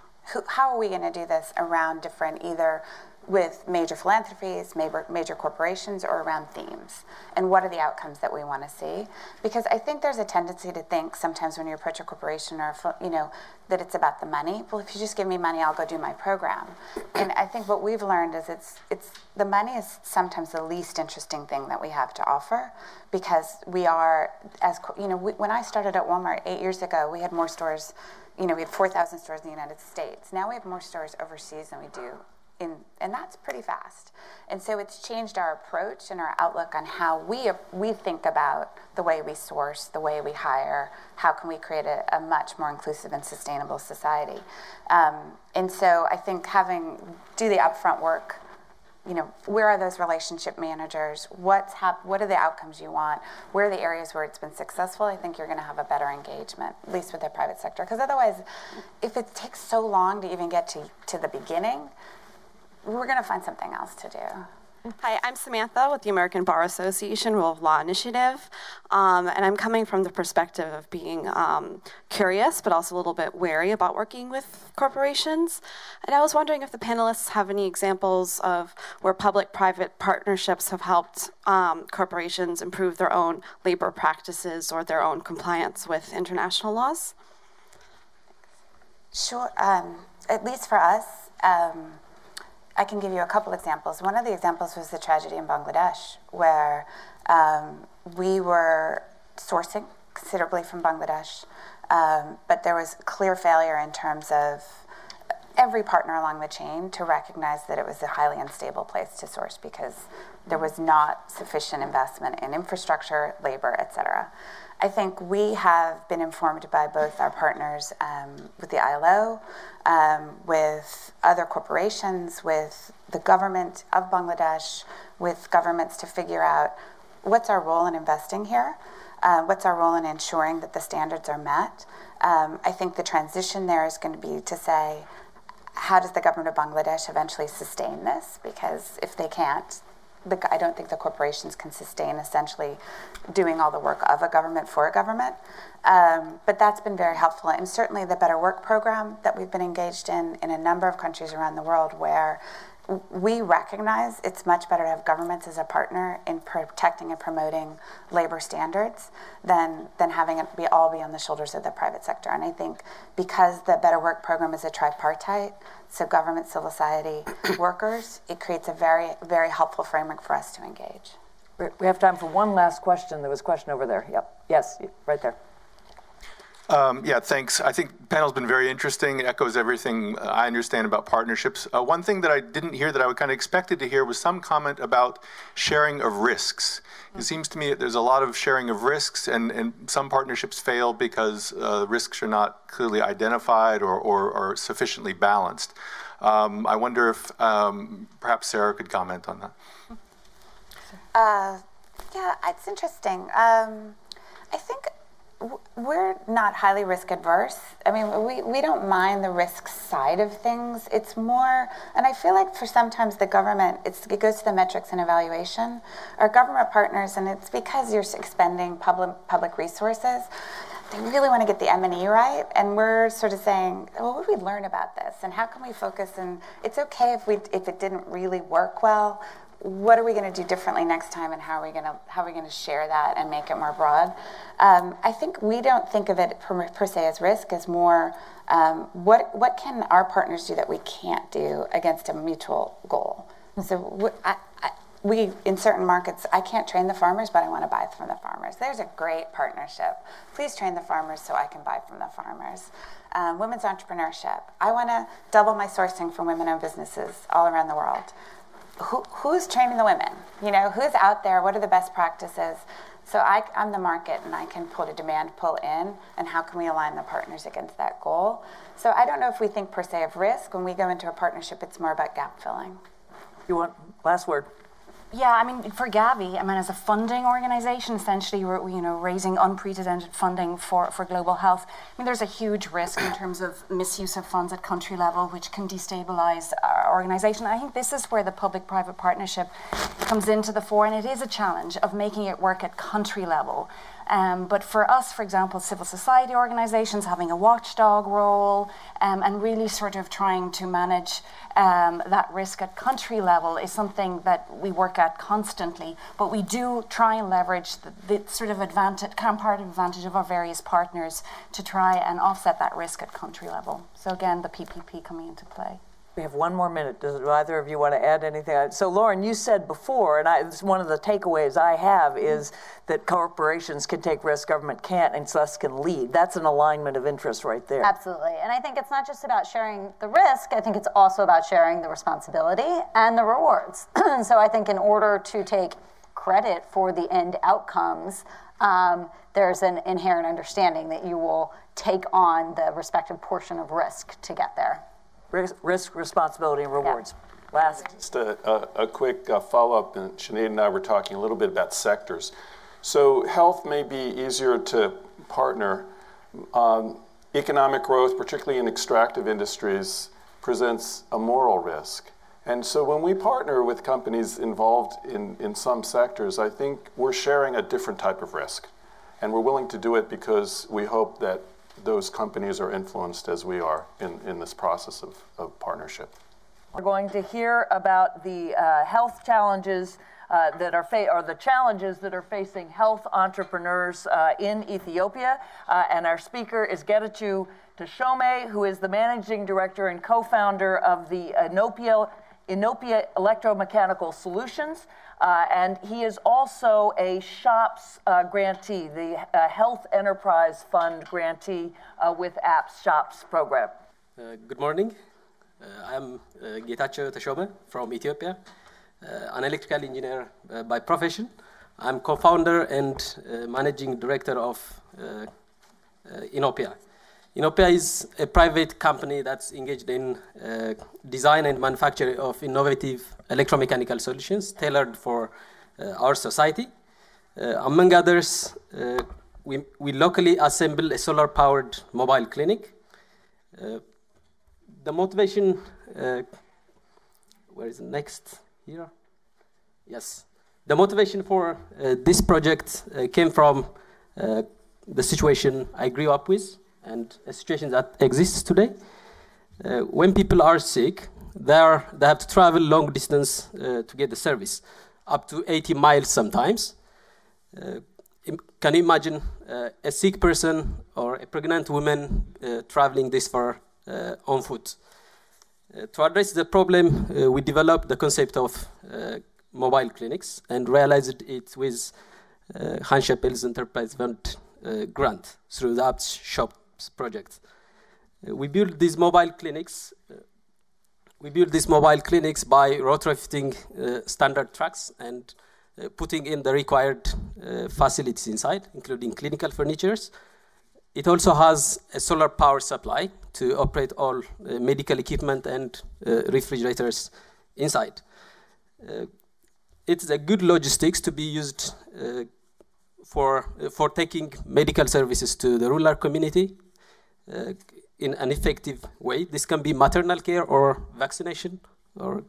How are we going to do this around different, either with major philanthropies, major corporations, or around themes? And what are the outcomes that we want to see? Because I think there's a tendency to think sometimes when you approach a corporation or, that it's about the money. Well, if you just give me money, I'll go do my program. And I think what we've learned is the money is sometimes the least interesting thing that we have to offer, because we are, when I started at Wal-Mart 8 years ago, we had more stores. We had 4,000 stores in the United States. Now we have more stores overseas than we do and that's pretty fast. And so it's changed our approach and our outlook on how we think about the way we source, the way we hire, how can we create a much more inclusive and sustainable society. And so I think do the upfront work. Where are those relationship managers? What are the outcomes you want? Where are the areas where it's been successful? I think you're going to have a better engagement, at least with the private sector. Because otherwise, if it takes so long to even get to the beginning, we're going to find something else to do. Hi, I'm Samantha with the American Bar Association Rule of Law Initiative, and I'm coming from the perspective of being curious, but also a little bit wary about working with corporations. And I was wondering if the panelists have any examples of where public-private partnerships have helped corporations improve their own labor practices or their own compliance with international laws. Sure. At least for us, I can give you a couple examples. One of the examples was the tragedy in Bangladesh, where we were sourcing considerably from Bangladesh, but there was clear failure in terms of every partner along the chain to recognize that it was a highly unstable place to source because there was not sufficient investment in infrastructure, labor, et cetera. I think we have been informed by both our partners with the ILO, with other corporations, with the government of Bangladesh, with governments to figure out what's our role in investing here, what's our role in ensuring that the standards are met. I think the transition there is going to be to say, how does the government of Bangladesh eventually sustain this? Because if they can't, I don't think the corporations can sustain essentially doing all the work of a government for a government. But that's been very helpful. And certainly the Better Work program that we've been engaged in a number of countries around the world, where we recognize it's much better to have governments as a partner in protecting and promoting labor standards than having it all be on the shoulders of the private sector. And I think because the Better Work program is a tripartite, so government, civil society, workers, it creates a very, very helpful framework for us to engage. We have time for one last question. There was a question over there. Yep. Yes, right there. Yeah, thanks. I think the panel's been very interesting. It echoes everything I understand about partnerships. One thing that I didn't hear that I kind of expected to hear was some comment about sharing of risks. It seems to me that there's a lot of sharing of risks, and some partnerships fail because risks are not clearly identified or sufficiently balanced. I wonder if perhaps Sarah could comment on that. Yeah, it's interesting. I think we're not highly risk adverse. I mean, we don't mind the risk side of things. It's more, and I feel like for sometimes the government, it goes to the metrics and evaluation. Our government partners, and it's because you're expending public resources, they really want to get the M&E right, and we're sort of saying, well, what did we learn about this, and how can we focus? And it's okay if it didn't really work well. What are we going to do differently next time, and how are we going to share that and make it more broad? I think we don't think of it per se as risk, as more what can our partners do that we can't do against a mutual goal. So we in certain markets, I can't train the farmers, but I want to buy from the farmers. There's a great partnership. Please train the farmers so I can buy from the farmers. Women's entrepreneurship. I want to double my sourcing from women-owned businesses all around the world. Who's training the women? You know, who's out there? What are the best practices? So I'm the market, and I can put a demand pull in, and how can we align the partners against that goal? So I don't know if we think per se of risk. When we go into a partnership, it's more about gap filling. You want last word? Yeah, I mean, for Gavi, I mean, as a funding organization, essentially, we're raising unprecedented funding for global health. I mean, there's a huge risk in terms of misuse of funds at country level, which can destabilize our organization. I think this is where the public-private partnership comes into the fore, and it is a challenge of making it work at country level. But for us, for example, civil society organizations having a watchdog role and really sort of trying to manage that risk at country level is something that we work at constantly. But we do try and leverage the sort of comparative advantage of our various partners to try and offset that risk at country level. So again, the PPP coming into play. We have 1 more minute. Does either of you want to add anything? So, Lauren, you said before, and it's one of the takeaways I have is that corporations can take risks, government can't, and thus can lead. That's an alignment of interest right there. Absolutely. And I think it's not just about sharing the risk. I think it's also about sharing the responsibility and the rewards. So I think in order to take credit for the end outcomes, there's an inherent understanding that you will take on the respective portion of risk to get there. Risk, responsibility, and rewards. Yeah. Last. Just a quick follow-up, and Sinead and I were talking a little bit about sectors. So health may be easier to partner. Economic growth, particularly in extractive industries, presents a moral risk. And so when we partner with companies involved in some sectors, I think we're sharing a different type of risk. And we're willing to do it because we hope that those companies are influenced as we are in this process of partnership. We're going to hear about the health challenges that are the challenges that are facing health entrepreneurs in Ethiopia. And our speaker is Getachew Teshome, who is the managing director and co-founder of the Innopia Electromechanical Solutions. And he is also a SHOPS grantee, the Health Enterprise Fund grantee with APP's SHOPS program. Good morning. I'm Getachew Teshome from Ethiopia, an electrical engineer by profession. I'm co-founder and managing director of Innopia. Innopia is a private company that's engaged in design and manufacture of innovative electromechanical solutions tailored for our society. Among others, we locally assemble a solar-powered mobile clinic. The motivation, where is the next here? Yes. The motivation for this project came from the situation I grew up with and a situation that exists today. When people are sick, they have to travel long distance to get the service, up to 80 miles sometimes. Can you imagine a sick person or a pregnant woman traveling this far on foot? To address the problem, we developed the concept of mobile clinics and realized it with Hans Scheppel's Enterprise Fund grant through the Apps Shops project. We built these mobile clinics. We built these mobile clinics by retrofitting standard trucks and putting in the required facilities inside, including clinical furnitures. It also has a solar power supply to operate all medical equipment and refrigerators inside. It's a good logistics to be used for taking medical services to the rural community in an effective way. This can be maternal care or vaccination or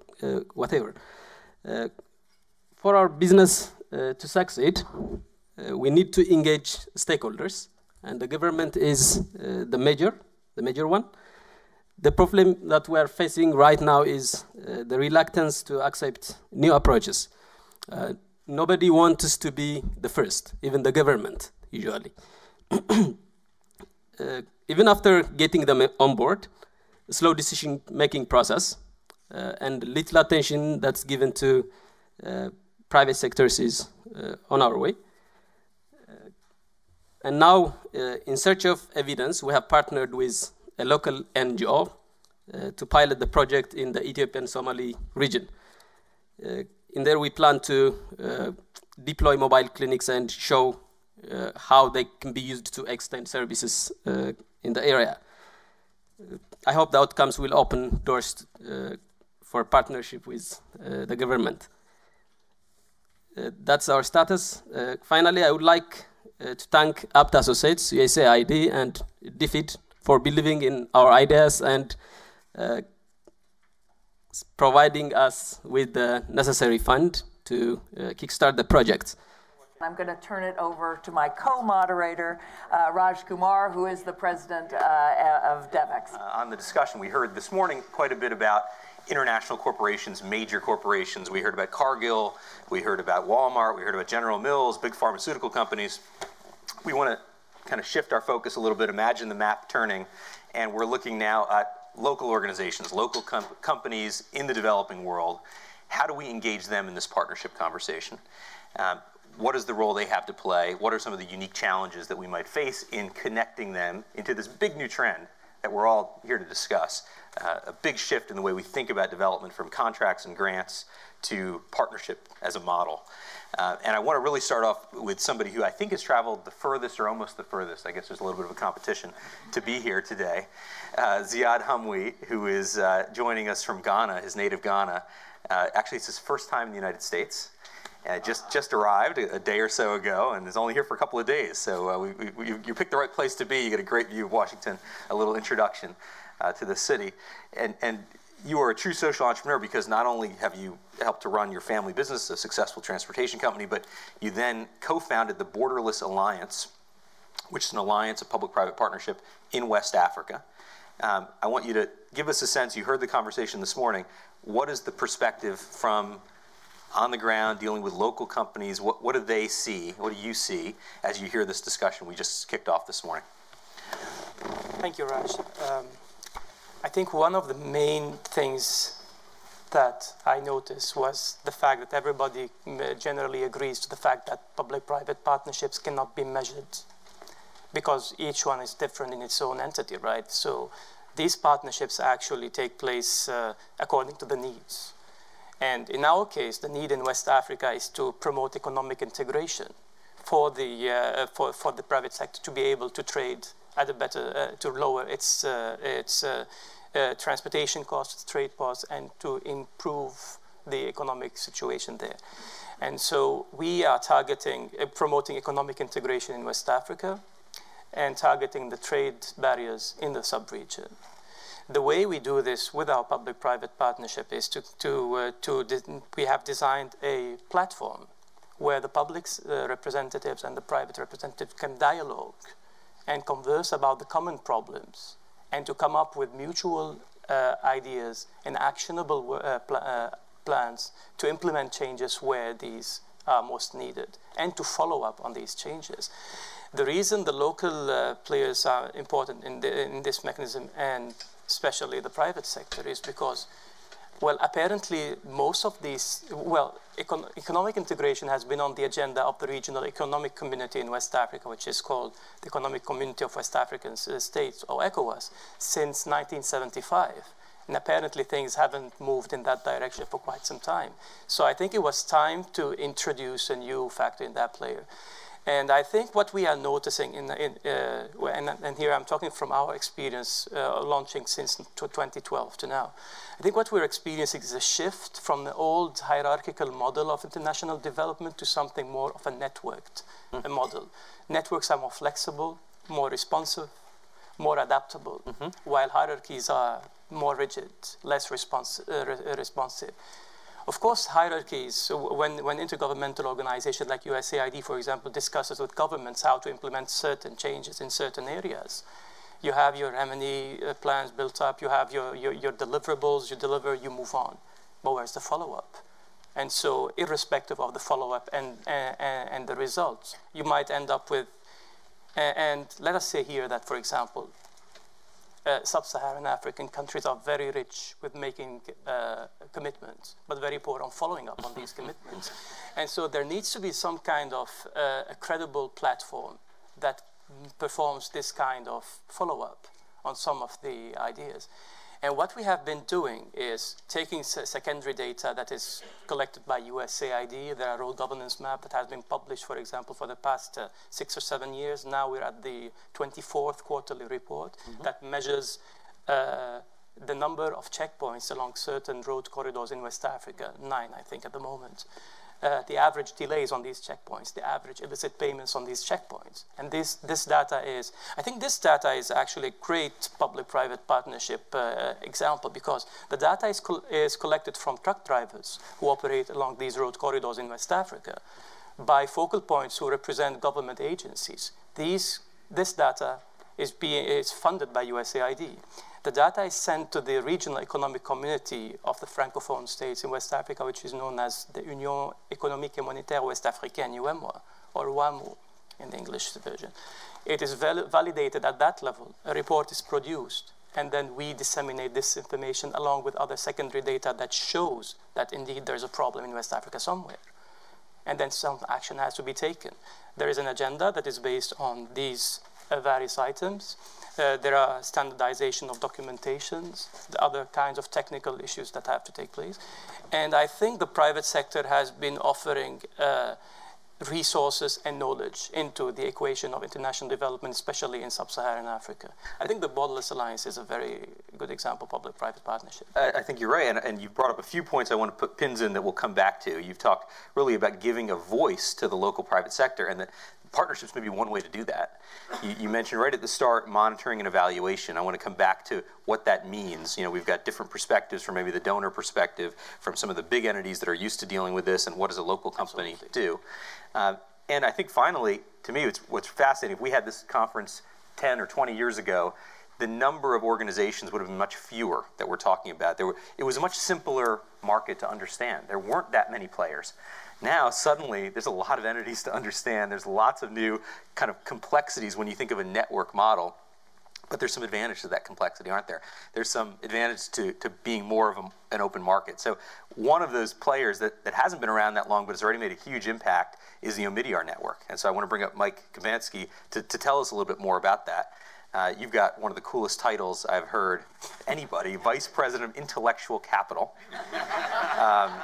whatever. For our business to succeed, we need to engage stakeholders, and the government is the major one. The problem that we are facing right now is the reluctance to accept new approaches. Nobody wants us to be the first, even the government, usually. Even after getting them on board, slow decision-making process and little attention that's given to private sectors is on our way. And now, in search of evidence, we have partnered with a local NGO to pilot the project in the Ethiopian Somali region. In there, we plan to deploy mobile clinics and show how they can be used to extend services in the area. I hope the outcomes will open doors for partnership with the government. That's our status. Finally, I would like to thank APTA Associates, USAID, and DFID for believing in our ideas and providing us with the necessary fund to kickstart the project. I'm going to turn it over to my co-moderator, Raj Kumar, who is the president of Devex. On the discussion, we heard this morning quite a bit about international corporations, major corporations. We heard about Cargill, we heard about Wal-Mart, we heard about General Mills, big pharmaceutical companies. We want to kind of shift our focus a little bit, imagine the map turning, and we're looking now at local organizations, local companies in the developing world. How do we engage them in this partnership conversation? What is the role they have to play? What are some of the unique challenges that we might face in connecting them into this big new trend that we're all here to discuss? A big shift in the way we think about development from contracts and grants to partnership as a model. And I want to really start off with somebody who I think has traveled the furthest or almost the furthest. I guess there's a little bit of a competition to be here today. Ziad Hamwi, who is joining us from Ghana, his native Ghana. Actually, it's his first time in the United States. Just arrived a day or so ago and is only here for a couple of days. So you picked the right place to be. You get a great view of Washington, a little introduction to the city. And you are a true social entrepreneur because not only have you helped to run your family business, a successful transportation company, but you then co-founded the Borderless Alliance, which is an alliance of public-private partnership in West Africa. I want you to give us a sense. You heard the conversation this morning. What is the perspective from on the ground, dealing with local companies? What do they see? What do you see as you hear this discussion we just kicked off this morning? Thank you, Raj. I think one of the main things that I noticed was the fact that everybody generally agrees to the fact that public-private partnerships cannot be measured because each one is different in its own entity, right? So these partnerships actually take place according to the needs. And in our case, the need in West Africa is to promote economic integration for the private sector to be able to trade at a better, to lower its transportation costs, trade costs, and to improve the economic situation there. And so we are targeting, promoting economic integration in West Africa and targeting the trade barriers in the sub-region. The way we do this with our public-private partnership is we have designed a platform where the public's representatives and the private representatives can dialogue and converse about the common problems and to come up with mutual ideas and actionable plans to implement changes where these are most needed and to follow up on these changes. The reason the local players are important in this mechanism, and especially the private sector, is because, well, apparently most of these, well, economic integration has been on the agenda of the regional economic community in West Africa, which is called the Economic Community of West African States, or ECOWAS, since 1975. And apparently things haven't moved in that direction for quite some time. So I think it was time to introduce a new factor in that player. And I think what we are noticing, and here I'm talking from our experience launching since 2012 to now, I think what we're experiencing is a shift from the old hierarchical model of international development to something more of a networked model. Networks are more flexible, more responsive, more adaptable, while hierarchies are more rigid, less responsive. Of course, hierarchies, when intergovernmental organizations like USAID, for example, discusses with governments how to implement certain changes in certain areas, you have your M&E plans built up, you have your deliverables, you deliver, you move on. But where's the follow-up? And so irrespective of the follow-up and the results, you might end up with, and let us say here that, for example, sub-Saharan African countries are very rich with making commitments, but very poor on following up on these commitments. And so there needs to be some kind of a credible platform that performs this kind of follow-up on some of the ideas. And what we have been doing is taking secondary data that is collected by USAID. There are a role governance map that has been published, for example, for the past 6 or 7 years. Now we're at the 24th quarterly report that measures the number of checkpoints along certain road corridors in West Africa, 9, I think, at the moment. The average delays on these checkpoints, the average illicit payments on these checkpoints. And this data is, I think this data is actually a great public-private partnership example, because the data is collected from truck drivers who operate along these road corridors in West Africa by focal points who represent government agencies. This data is funded by USAID. The data is sent to the regional economic community of the Francophone states in West Africa, which is known as the Union économique et monétaire ouest africaine, UEMOA, or WAMU in the English version. It is validated at that level. A report is produced, and then we disseminate this information along with other secondary data that shows that indeed there's a problem in West Africa somewhere. And then some action has to be taken. There is an agenda that is based on these various items. There are standardization of documentations, the other kinds of technical issues that have to take place. And I think the private sector has been offering resources and knowledge into the equation of international development, especially in sub-Saharan Africa. I think the Borderless Alliance is a very good example of public-private partnership. I think you're right, and you've brought up a few points I want to put pins in that we'll come back to. You've talked really about giving a voice to the local private sector, and that partnerships may be one way to do that. You mentioned right at the start monitoring and evaluation. I want to come back to what that means. You know, we've got different perspectives from maybe the donor perspective, from some of the big entities that are used to dealing with this, and what does a local company do. And I think finally, to me, what's fascinating, if we had this conference 10 or 20 years ago, the number of organizations would have been much fewer that we're talking about. It was a much simpler market to understand. There weren't that many players. Now, suddenly, there's a lot of entities to understand. There's lots of new kind of complexities when you think of a network model. But there's some advantage to that complexity, aren't there? There's some advantage to being more of an open market. So one of those players that hasn't been around that long but has already made a huge impact is the Omidyar network. And so I want to bring up Mike Kabansky to tell us a little bit more about that. You've got one of the coolest titles I've heard anybody, Vice President of Intellectual Capital.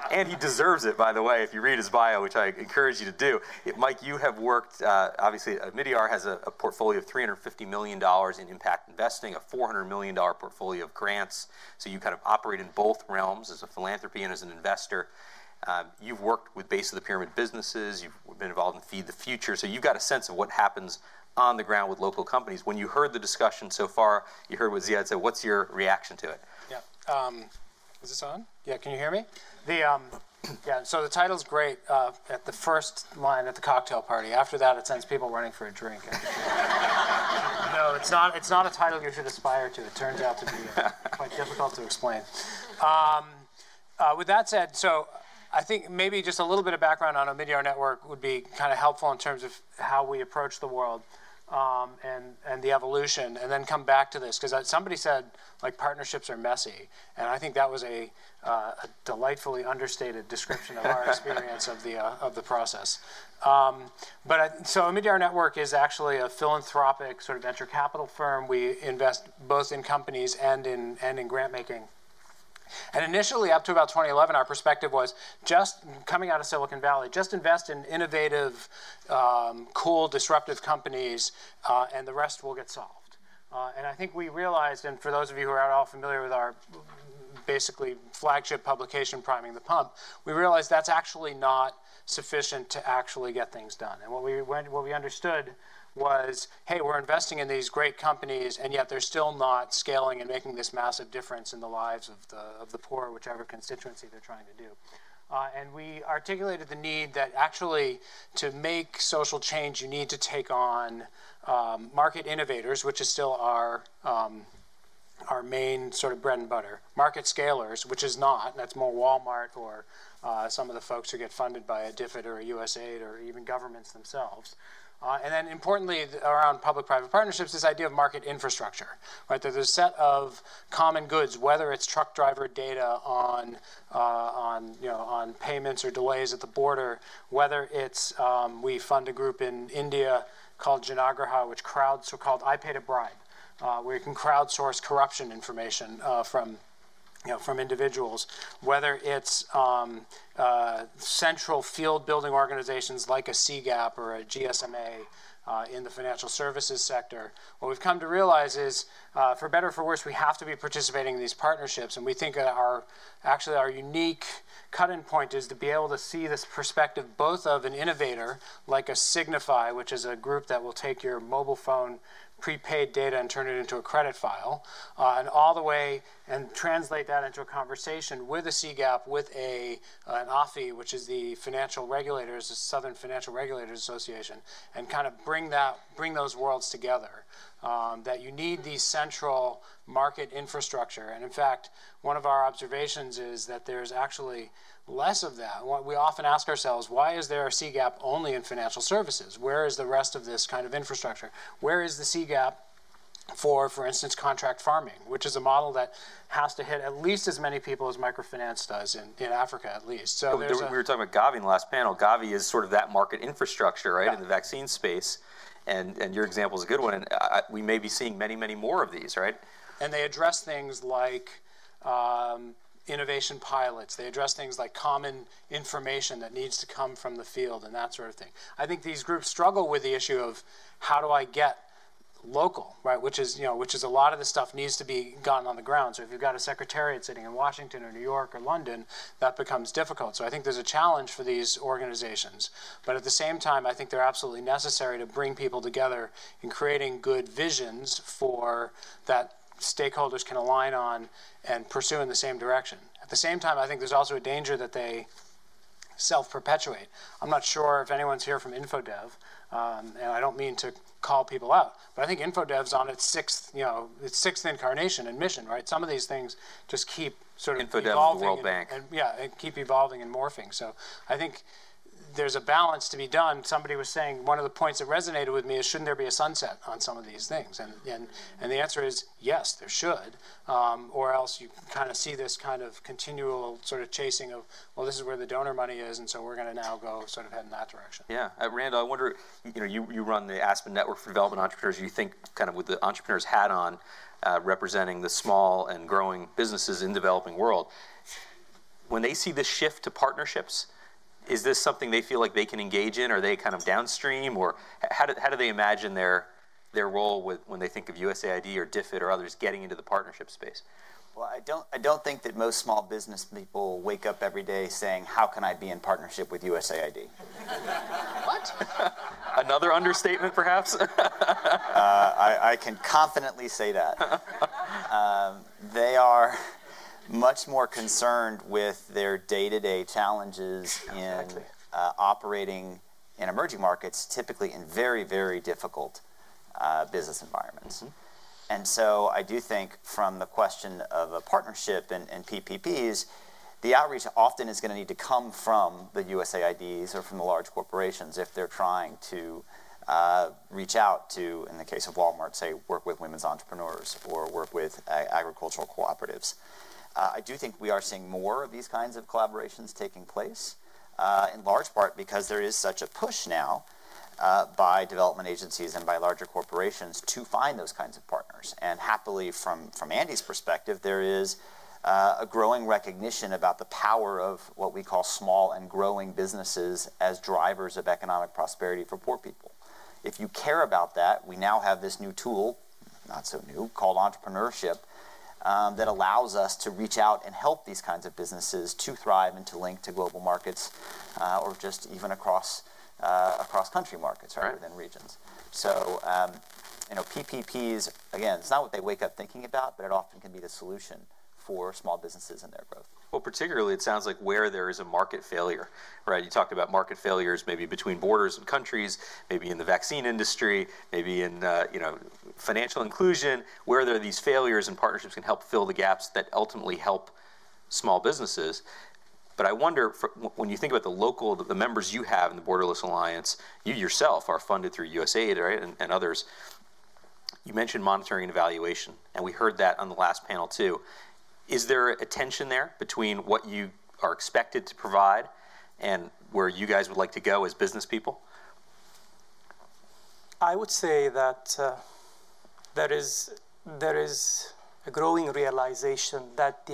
And he deserves it, by the way, if you read his bio, which I encourage you to do. Mike, you have worked, obviously, Omidyar has a portfolio of $350 million in impact investing, a $400 million portfolio of grants. So you kind of operate in both realms as a philanthropy and as an investor. You've worked with base of the pyramid businesses, you've been involved in Feed the Future, so you've got a sense of what happens on the ground with local companies. When you heard the discussion so far, you heard what Ziad said, what's your reaction to it? Yeah. Is this on? Yeah, can you hear me? Yeah, so the title's great at the first line at the cocktail party. After that, it sends people running for a drink. No, it's not a title you should aspire to. It turns out to be quite difficult to explain. With that said, so I think maybe just a little bit of background on Omidyar Network would be kind of helpful in terms of how we approach the world and the evolution, and then come back to this, because somebody said, like, partnerships are messy, and I think that was a delightfully understated description of our experience of the process. So Omidyar Network is actually a philanthropic sort of venture capital firm. We invest both in companies and in grant making. And initially, up to about 2011, our perspective was just coming out of Silicon Valley, just invest in innovative, cool, disruptive companies, and the rest will get solved. And I think we realized, and for those of you who are at all familiar with our basically flagship publication, Priming the Pump, we realized that's actually not sufficient to actually get things done. And what we understood was, hey, we're investing in these great companies, and yet they're still not scaling and making this massive difference in the lives of the poor, whichever constituency they're trying to do. And we articulated the need that actually to make social change, you need to take on market innovators, which is still our main sort of bread and butter. Market scalers, which is not, that's more Wal-Mart or some of the folks who get funded by a DFID or a USAID or even governments themselves. And then importantly, around public-private partnerships, this idea of market infrastructure, right? There's a set of common goods, whether it's truck driver data on payments or delays at the border, whether it's we fund a group in India called Janagraha, which called I Paid a Bribe, where you can crowdsource corruption information from individuals, whether it's central field building organizations like a CGAP or a GSMA in the financial services sector. What we've come to realize is, for better or for worse, we have to be participating in these partnerships, and we think that our unique cut-in point is to be able to see this perspective both of an innovator like a Signify, which is a group that will take your mobile phone prepaid data and turn it into a credit file, and all the way and translate that into a conversation with a CGAP, with an AFI, which is the financial regulators, the Southern Financial Regulators Association, and kind of bring those worlds together. That you need these central market infrastructure. And in fact, one of our observations is that there's actually less of that. We often ask ourselves, why is there a CGAP only in financial services? Where is the rest of this kind of infrastructure? Where is the CGAP for instance, contract farming, which is a model that has to hit at least as many people as microfinance does in Africa, at least. So we were talking about Gavi in the last panel. Gavi is sort of that market infrastructure, right, in the vaccine space. And your example is a good one. And we may be seeing many, many more of these, right? And they address things like innovation pilots. They address things like common information that needs to come from the field and that sort of thing. I think these groups struggle with the issue of how do I get local, right? Which is a lot of the stuff needs to be gotten on the ground. So if you've got a secretariat sitting in Washington or New York or London, that becomes difficult. So I think there's a challenge for these organizations. But at the same time, I think they're absolutely necessary to bring people together in creating good visions for that stakeholders can align on and pursue in the same direction. At the same time, I think there's also a danger that they self-perpetuate. I'm not sure if anyone's here from InfoDev, and I don't mean to call people out, but I think InfoDev's on its sixth incarnation and mission, right? Some of these things just keep sort of evolving. The World Bank. And keep evolving and morphing. So I think there's a balance to be done. Somebody was saying one of the points that resonated with me is, shouldn't there be a sunset on some of these things? And the answer is yes, there should, or else you kind of see this kind of continual sort of chasing of, well, this is where the donor money is, and so we're going to now go sort of head in that direction. Yeah, Randall, I wonder, you run the Aspen Network for Development Entrepreneurs. You think kind of with the entrepreneur's hat on, representing the small and growing businesses in the developing world. When they see this shift to partnerships, is this something they feel like they can engage in? Are they kind of downstream, or how do they imagine their role when they think of USAID or DFID or others getting into the partnership space? Well, I don't think that most small business people wake up every day saying, how can I be in partnership with USAID? What? Another understatement, perhaps? I can confidently say that. They are much more concerned with their day-to-day challenges in operating in emerging markets, typically in very, very difficult business environments. Mm-hmm. And so I do think from the question of a partnership and PPPs, the outreach often is going to need to come from the USAIDs or from the large corporations if they're trying to reach out to, in the case of Wal-Mart, say, work with women's entrepreneurs or work with agricultural cooperatives. I do think we are seeing more of these kinds of collaborations taking place, in large part because there is such a push now by development agencies and by larger corporations to find those kinds of partners. And happily, from Andy's perspective, there is a growing recognition about the power of what we call small and growing businesses as drivers of economic prosperity for poor people. If you care about that, we now have this new tool, not so new, called entrepreneurship, that allows us to reach out and help these kinds of businesses to thrive and to link to global markets or just even across country markets, right, within regions. So, PPPs, again, it's not what they wake up thinking about, but it often can be the solution for small businesses and their growth. Well, particularly it sounds like where there is a market failure, right? You talked about market failures maybe between borders and countries, maybe in the vaccine industry, maybe in financial inclusion, where there are these failures and partnerships can help fill the gaps that ultimately help small businesses. But I wonder, when you think about the members you have in the Borderless Alliance, you yourself are funded through USAID, right, and others. You mentioned monitoring and evaluation, and we heard that on the last panel too. Is there a tension there between what you are expected to provide and where you guys would like to go as business people? I would say that there is a growing realization that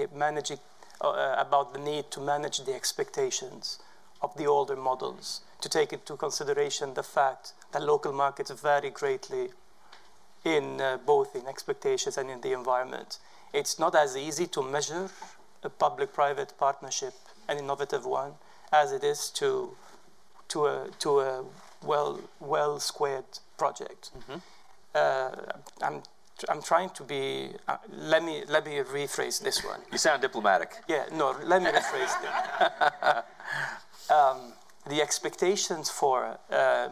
about the need to manage the expectations of the older models, to take into consideration the fact that local markets vary greatly in both in expectations and in the environment. It's not as easy to measure a public-private partnership, an innovative one, as it is to a well-squared project. Mm-hmm. I'm trying to be. Let me rephrase this one. You sound diplomatic. Yeah. No. Let me rephrase it. The expectations for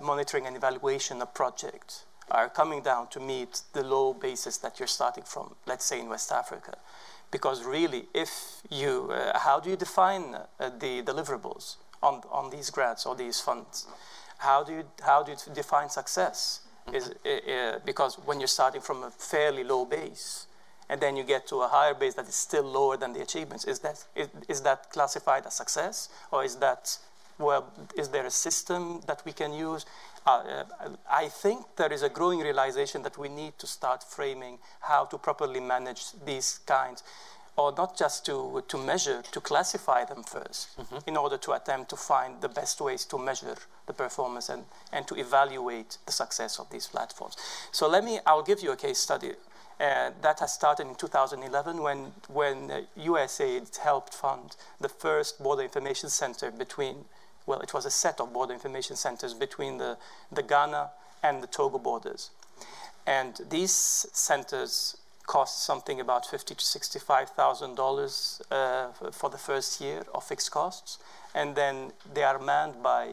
monitoring and evaluation of projects are coming down to meet the low basis that you're starting from, let's say in West Africa. Because really, if you, how do you define the deliverables on these grants or these funds? How do you define success? Because when you're starting from a fairly low base, and then you get to a higher base that is still lower than the achievements, is that classified as success, or is that, well, is there a system that we can use? I think there is a growing realization that we need to start framing how to properly manage these kinds, or not just to measure, to classify them first, mm-hmm. in order to attempt to find the best ways to measure the performance and to evaluate the success of these platforms. So I'll give you a case study that has started in 2011 when USAID helped fund the first border information center well, it was a set of border information centers between the Ghana and the Togo borders. And these centers cost something about $50,000 to $65,000 for the first year of fixed costs. And then they are manned by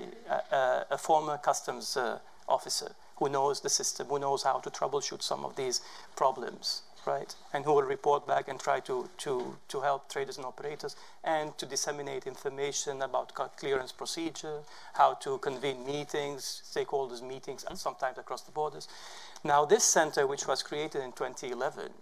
a former customs officer who knows the system, who knows how to troubleshoot some of these problems, right? And who will report back and try to help traders and operators and to disseminate information about clearance procedure, how to convene meetings, stakeholders meetings, and sometimes across the borders. Now, this center, which was created in 2011,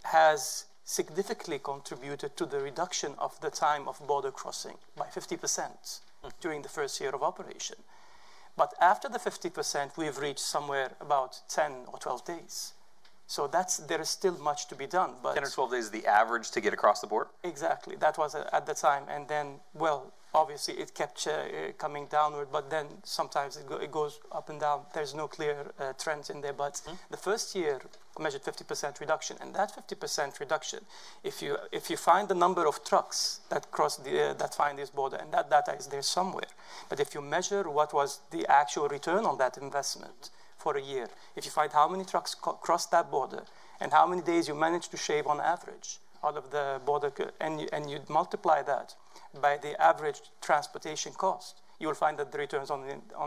has significantly contributed to the reduction of the time of border crossing by 50% during the first year of operation. But after the 50%, we've reached somewhere about 10 or 12 days. So there is still much to be done. But 10 or 12 days is the average to get across the border? Exactly. That was at the time. And then, well, obviously it kept coming downward, but then sometimes it goes up and down. There's no clear trends in there, but the first year measured 50% reduction, and that 50% reduction, if you find the number of trucks that cross that find this border, and that data is there somewhere, but if you measure what was the actual return on that investment for a year, if you find how many trucks cross that border and how many days you manage to shave on average out of the border, and you multiply that by the average transportation cost, you will find that the returns on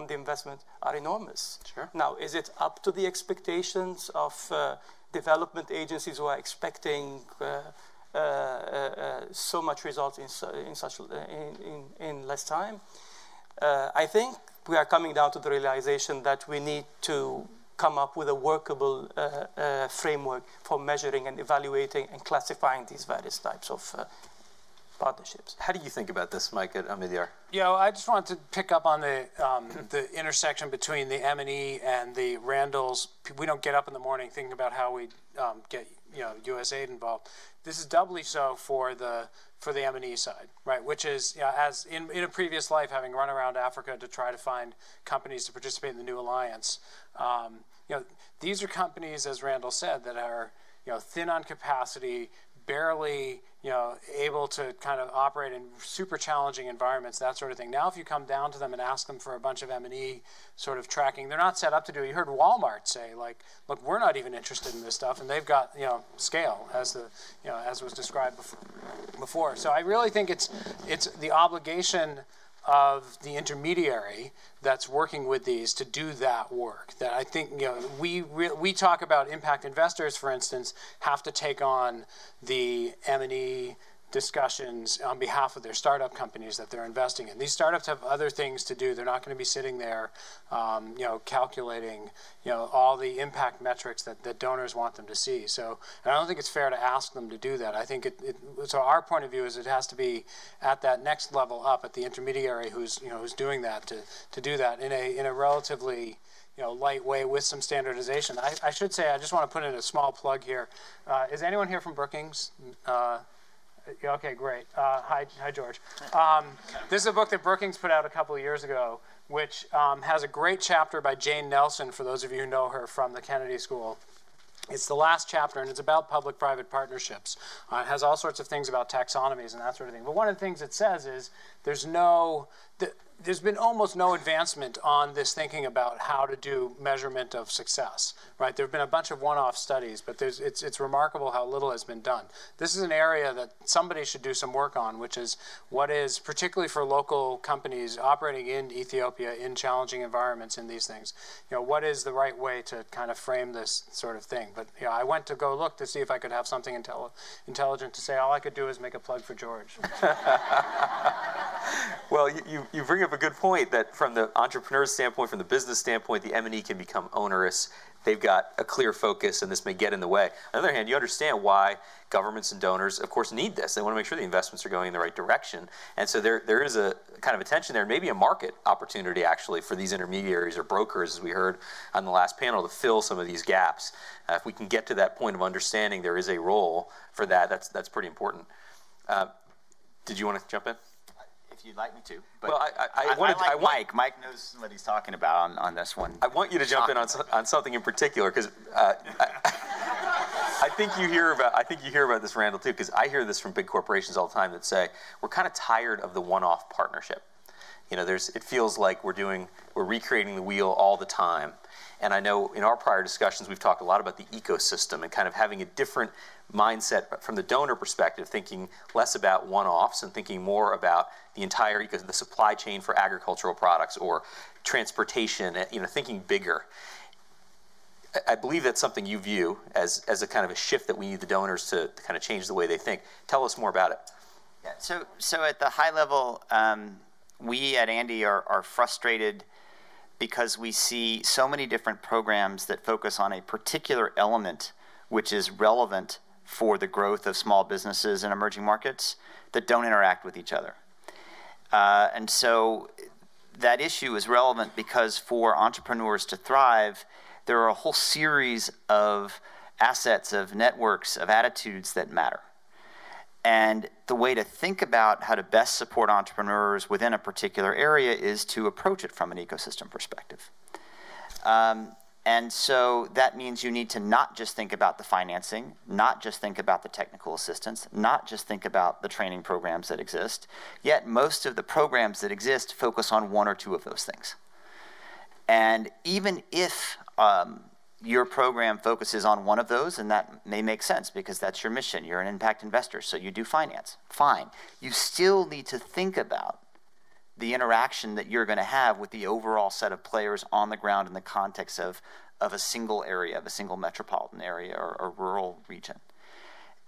the investment are enormous. Sure. Now, is it up to the expectations of development agencies who are expecting so much results in less time? I think we are coming down to the realization that we need to come up with a workable framework for measuring and evaluating and classifying these various types of partnerships. How do you think about this, Mike, at Amidyar? Yeah, I just wanted to pick up on the intersection between the M&E and the Randalls. We don't get up in the morning thinking about how we get USAID involved. This is doubly so for the M&E side, right? Which is, as in a previous life, having run around Africa to try to find companies to participate in the new alliance. These are companies, as Randall said, that are thin on capacity, barely able to kind of operate in super challenging environments, that sort of thing. Now, if you come down to them and ask them for a bunch of M&E sort of tracking, they're not set up to do it. You heard Wal-Mart say, like, look, we're not even interested in this stuff, and they've got scale, as as was described before. So I really think it's the obligation of the intermediary that's working with these to do that work. That I think we talk about impact investors, for instance, have to take on the M&E discussions on behalf of their startup companies that they're investing in. These startups have other things to do. They're not going to be sitting there, calculating, all the impact metrics that donors want them to see. So I don't think it's fair to ask them to do that. I think so our point of view is it has to be at that next level up at the intermediary who's doing that to do that in a relatively light way with some standardization. I should say, I just want to put in a small plug here. Is anyone here from Brookings? Yeah, okay, great. Hi, George. This is a book that Brookings put out a couple of years ago, which has a great chapter by Jane Nelson, for those of you who know her from the Kennedy School. It's the last chapter, and it's about public-private partnerships. It has all sorts of things about taxonomies and that sort of thing. But one of the things it says is there's been almost no advancement on this thinking about how to do measurement of success, right? There have been a bunch of one-off studies, but it's remarkable how little has been done. This is an area that somebody should do some work on, which is what is, particularly for local companies operating in Ethiopia in challenging environments in these things, what is the right way to kind of frame this sort of thing? But I went to go look to see if I could have something intelligent to say. All I could do is make a plug for George. Well, you bring up a good point that from the entrepreneur's standpoint, from the business standpoint, the M&E can become onerous. They've got a clear focus, and this may get in the way. On the other hand, you understand why governments and donors, of course, need this. They want to make sure the investments are going in the right direction. And so there is a kind of a tension there, maybe a market opportunity, actually, for these intermediaries or brokers, as we heard on the last panel, to fill some of these gaps. If we can get to that point of understanding there is a role for that, that's pretty important. Did you want to jump in? If you'd like me to. But well, I like Mike. Mike knows what he's talking about on this one. I want you to jump in on something in particular, because I think you hear about this, Randall, too, because I hear this from big corporations all the time that say we're kind of tired of the one-off partnership. It feels like we're recreating the wheel all the time. And I know in our prior discussions we've talked a lot about the ecosystem and kind of having a different mindset from the donor perspective, thinking less about one-offs and thinking more about the entire the supply chain for agricultural products or transportation, thinking bigger. I believe that's something you view as a kind of a shift that we need the donors to kind of change the way they think. Tell us more about it. Yeah, so at the high level, we at Andy are frustrated because we see so many different programs that focus on a particular element which is relevant for the growth of small businesses in emerging markets that don't interact with each other. And so that issue is relevant because for entrepreneurs to thrive, there are a whole series of assets, of networks, of attitudes that matter. And the way to think about how to best support entrepreneurs within a particular area is to approach it from an ecosystem perspective. And so that means you need to not just think about the financing, not just think about the technical assistance, not just think about the training programs that exist, yet most of the programs that exist focus on one or two of those things. And even if your program focuses on one of those, and that may make sense because that's your mission, you're an impact investor, so you do finance, fine. You still need to think about the interaction that you're going to have with the overall set of players on the ground in the context of a single area, of a single metropolitan area or rural region.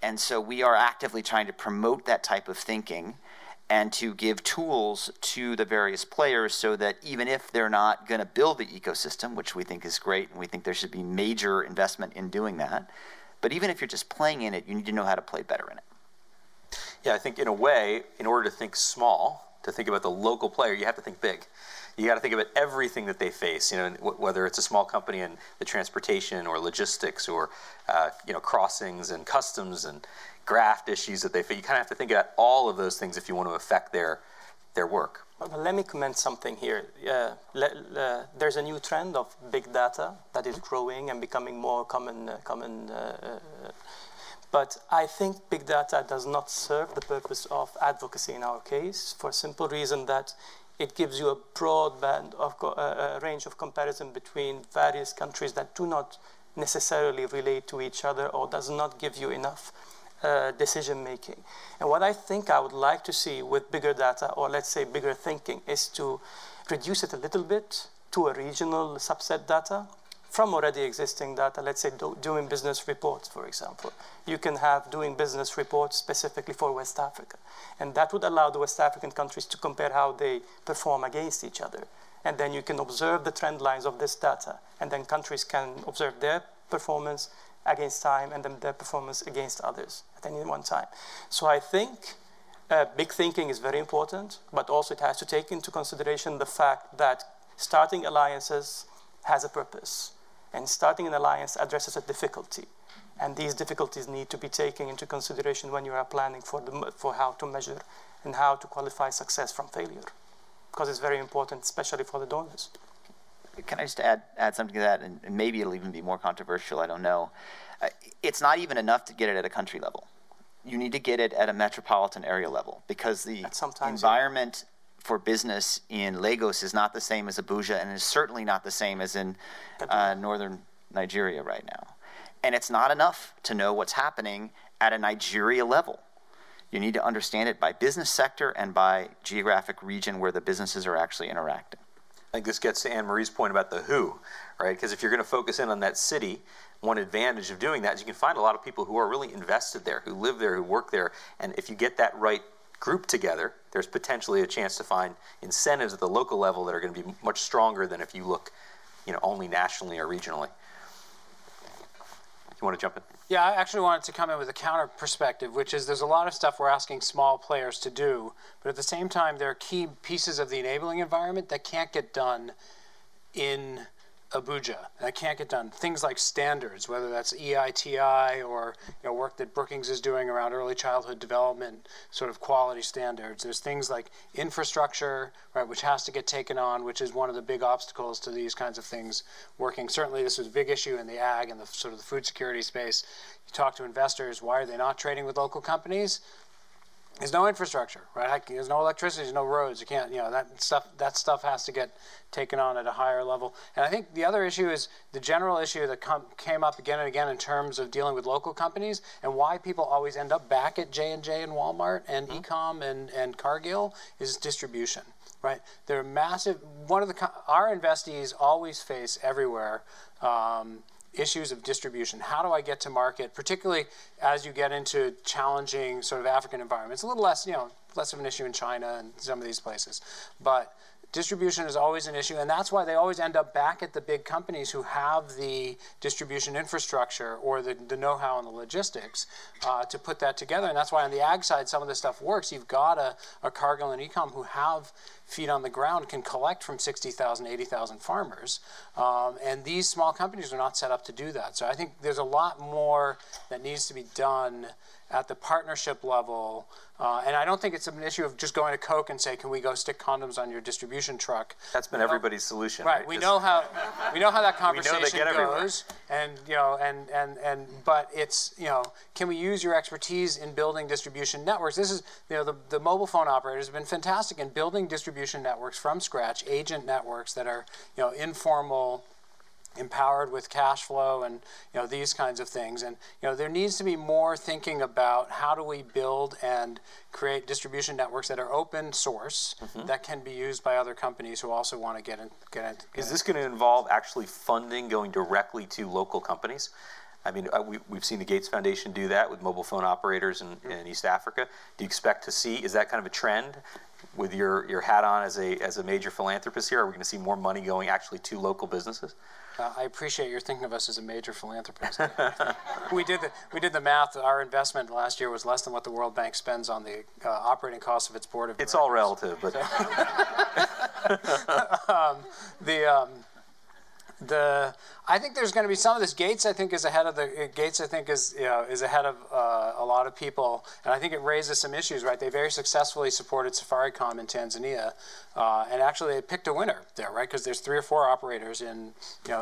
And so we are actively trying to promote that type of thinking and to give tools to the various players so that even if they're not going to build the ecosystem, which we think is great, and we think there should be major investment in doing that, but even if you're just playing in it, you need to know how to play better in it. Yeah, I think in a way, in order to think small, to think about the local player, you have to think big. You got to think about everything that they face, you know, whether it's a small company in the transportation or logistics or, you know, crossings and customs and graft issues that they face. You kind of have to think about all of those things if you want to affect their work. Well, let me comment something here. There's a new trend of big data that is growing and becoming more common. But I think big data does not serve the purpose of advocacy in our case, for a simple reason that it gives you a broad band of range of comparison between various countries that do not necessarily relate to each other or does not give you enough decision making. And what I think I would like to see with bigger data, or let's say bigger thinking, is to reduce it a little bit to a regional subset data from already existing data. Let's say doing business reports, for example. You can have doing business reports specifically for West Africa. And that would allow the West African countries to compare how they perform against each other. And then you can observe the trend lines of this data. And then countries can observe their performance against time and then their performance against others at any one time. So I think big thinking is very important, but also it has to take into consideration the fact that starting alliances has a purpose. And starting an alliance addresses a difficulty. And these difficulties need to be taken into consideration when you are planning for how to measure and how to qualify success from failure. Because it's very important, especially for the donors. Can I just add something to that? And maybe it'll even be more controversial, I don't know. It's not even enough to get it at a country level. You need to get it at a metropolitan area level because the environment for business in Lagos is not the same as Abuja and is certainly not the same as in northern Nigeria right now. And it's not enough to know what's happening at a Nigeria level. You need to understand it by business sector and by geographic region where the businesses are actually interacting. I think this gets to Anne-Marie's point about the who, right? Because if you're going to focus in on that city, one advantage of doing that is you can find a lot of people who are really invested there, who live there, who work there. And if you get that right group together, there's potentially a chance to find incentives at the local level that are going to be much stronger than if you look, you know, only nationally or regionally. You want to jump in? Yeah, I actually wanted to come in with a counter perspective, which is there's a lot of stuff we're asking small players to do, but at the same time, there are key pieces of the enabling environment that can't get done in Abuja. That can't get done. Things like standards, whether that's EITI or work that Brookings is doing around early childhood development, sort of quality standards. There's things like infrastructure, right, which has to get taken on, which is one of the big obstacles to these kinds of things working. Certainly this was a big issue in the ag and the sort of the food security space. You talk to investors, why are they not trading with local companies? There's no infrastructure, right? There's no electricity, there's no roads. You can't, that stuff has to get taken on at a higher level. And I think the other issue is the general issue that came up again and again in terms of dealing with local companies and why people always end up back at J&J and Wal-Mart and Ecom and Cargill is distribution, right? They're massive. Our investees always face everywhere issues of distribution. How do I get to market, particularly as you get into challenging sort of African environments? A little less, less of an issue in China and some of these places. But distribution is always an issue, and that's why they always end up back at the big companies who have the distribution infrastructure or the know-how and the logistics to put that together. And that's why on the ag side, some of this stuff works. You've got a Cargill and Ecom who have feet on the ground can collect from 60,000, 80,000 farmers. And these small companies are not set up to do that. So I think there's a lot more that needs to be done at the partnership level. And I don't think it's an issue of just going to Coke and say, can we go stick condoms on your distribution truck? That's been everybody's solution. Right. We know how that conversation goes. And, you know, but it's, you know, can we use your expertise in building distribution networks? This is, you know, the mobile phone operators have been fantastic in building distribution networks from scratch, agent networks that are, you know, informal, empowered with cash flow and, you know, these kinds of things. And, you know, there needs to be more thinking about how do we build and create distribution networks that are open source that can be used by other companies who also want to get in. Is this going to involve actually funding going directly to local companies? I mean, we've seen the Gates Foundation do that with mobile phone operators in East Africa. Do you expect to see, is that kind of a trend with your hat on as a major philanthropist here? Are we going to see more money going actually to local businesses? I appreciate your thinking of us as a major philanthropist. we did the math. Our investment last year was less than what the World Bank spends on the operating costs of its board of directors. It's all relative, but I think there's going to be some of this. Gates, I think, is ahead of is ahead of a lot of people, and I think it raises some issues. Right? They very successfully supported Safaricom in Tanzania, and actually they picked a winner there, right? Because there's 3 or 4 operators in the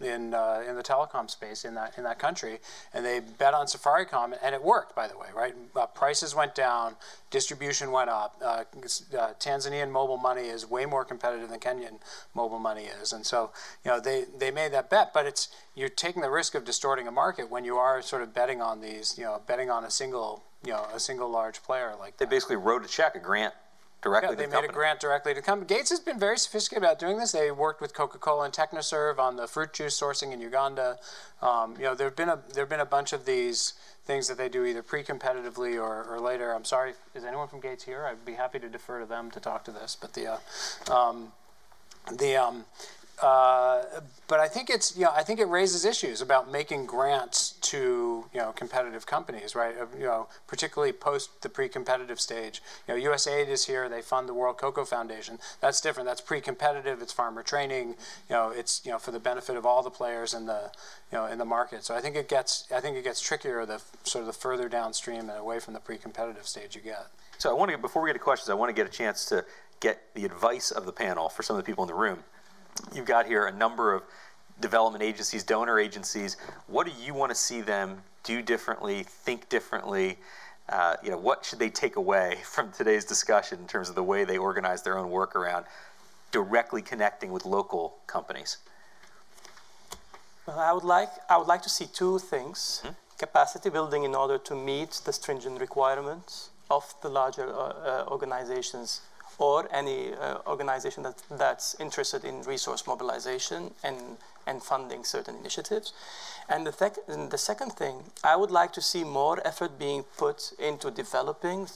telecom space in that country, and they bet on Safaricom, and it worked, by the way, right? Prices went down, distribution went up. Tanzanian mobile money is way more competitive than Kenyan mobile money is, and so, you know, they made that bet, but you're taking the risk of distorting a market when you are sort of betting on these, you know, betting on a single large player like that. They basically wrote a check, a grant directly to the company. They made a grant directly to the company. Gates has been very sophisticated about doing this. They worked with Coca-Cola and Technoserve on the fruit juice sourcing in Uganda. You know, there've been a bunch of these things that they do either pre-competitively or later. I'm sorry, is anyone from Gates here? I'd be happy to defer to them to talk to this. But but I think it's, you know, I think it raises issues about making grants to, you know, competitive companies, right? You know, particularly post the pre-competitive stage. You know, USAID is here; they fund the World Cocoa Foundation. That's different. That's pre-competitive. It's farmer training. You know, it's, you know, for the benefit of all the players in the, you know, in the market. So I think it gets trickier the sort of the further downstream and away from the pre-competitive stage you get. So I want to, before we get to questions, I want to get a chance to get the advice of the panel for some of the people in the room. You've got here a number of development agencies, donor agencies. What do you want to see them do differently, think differently? You know, what should they take away from today's discussion in terms of the way they organize their own work around directly connecting with local companies? Well, I would like to see 2 things. Capacity building in order to meet the stringent requirements of the larger organizations or any organization that's interested in resource mobilization and funding certain initiatives. And the second thing, I would like to see more effort being put into developing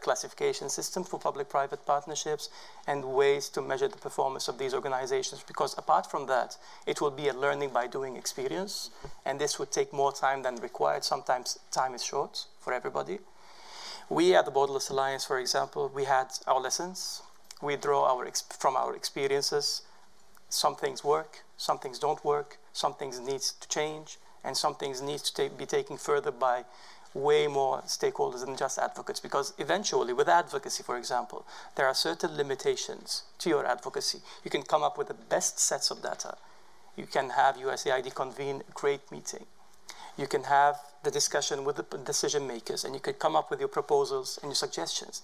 classification systems for public-private partnerships and ways to measure the performance of these organizations, because apart from that, it will be a learning by doing experience, and this would take more time than required. Sometimes time is short for everybody. We at the Borderless Alliance, for example, we had our lessons. We draw from our experiences. Some things work, some things don't work, some things need to change, and some things need to be taken further by way more stakeholders than just advocates. Because eventually, with advocacy, for example, there are certain limitations to your advocacy. You can come up with the best sets of data. You can have USAID convene a great meeting. You can have the discussion with the decision makers, and you could come up with your proposals and your suggestions.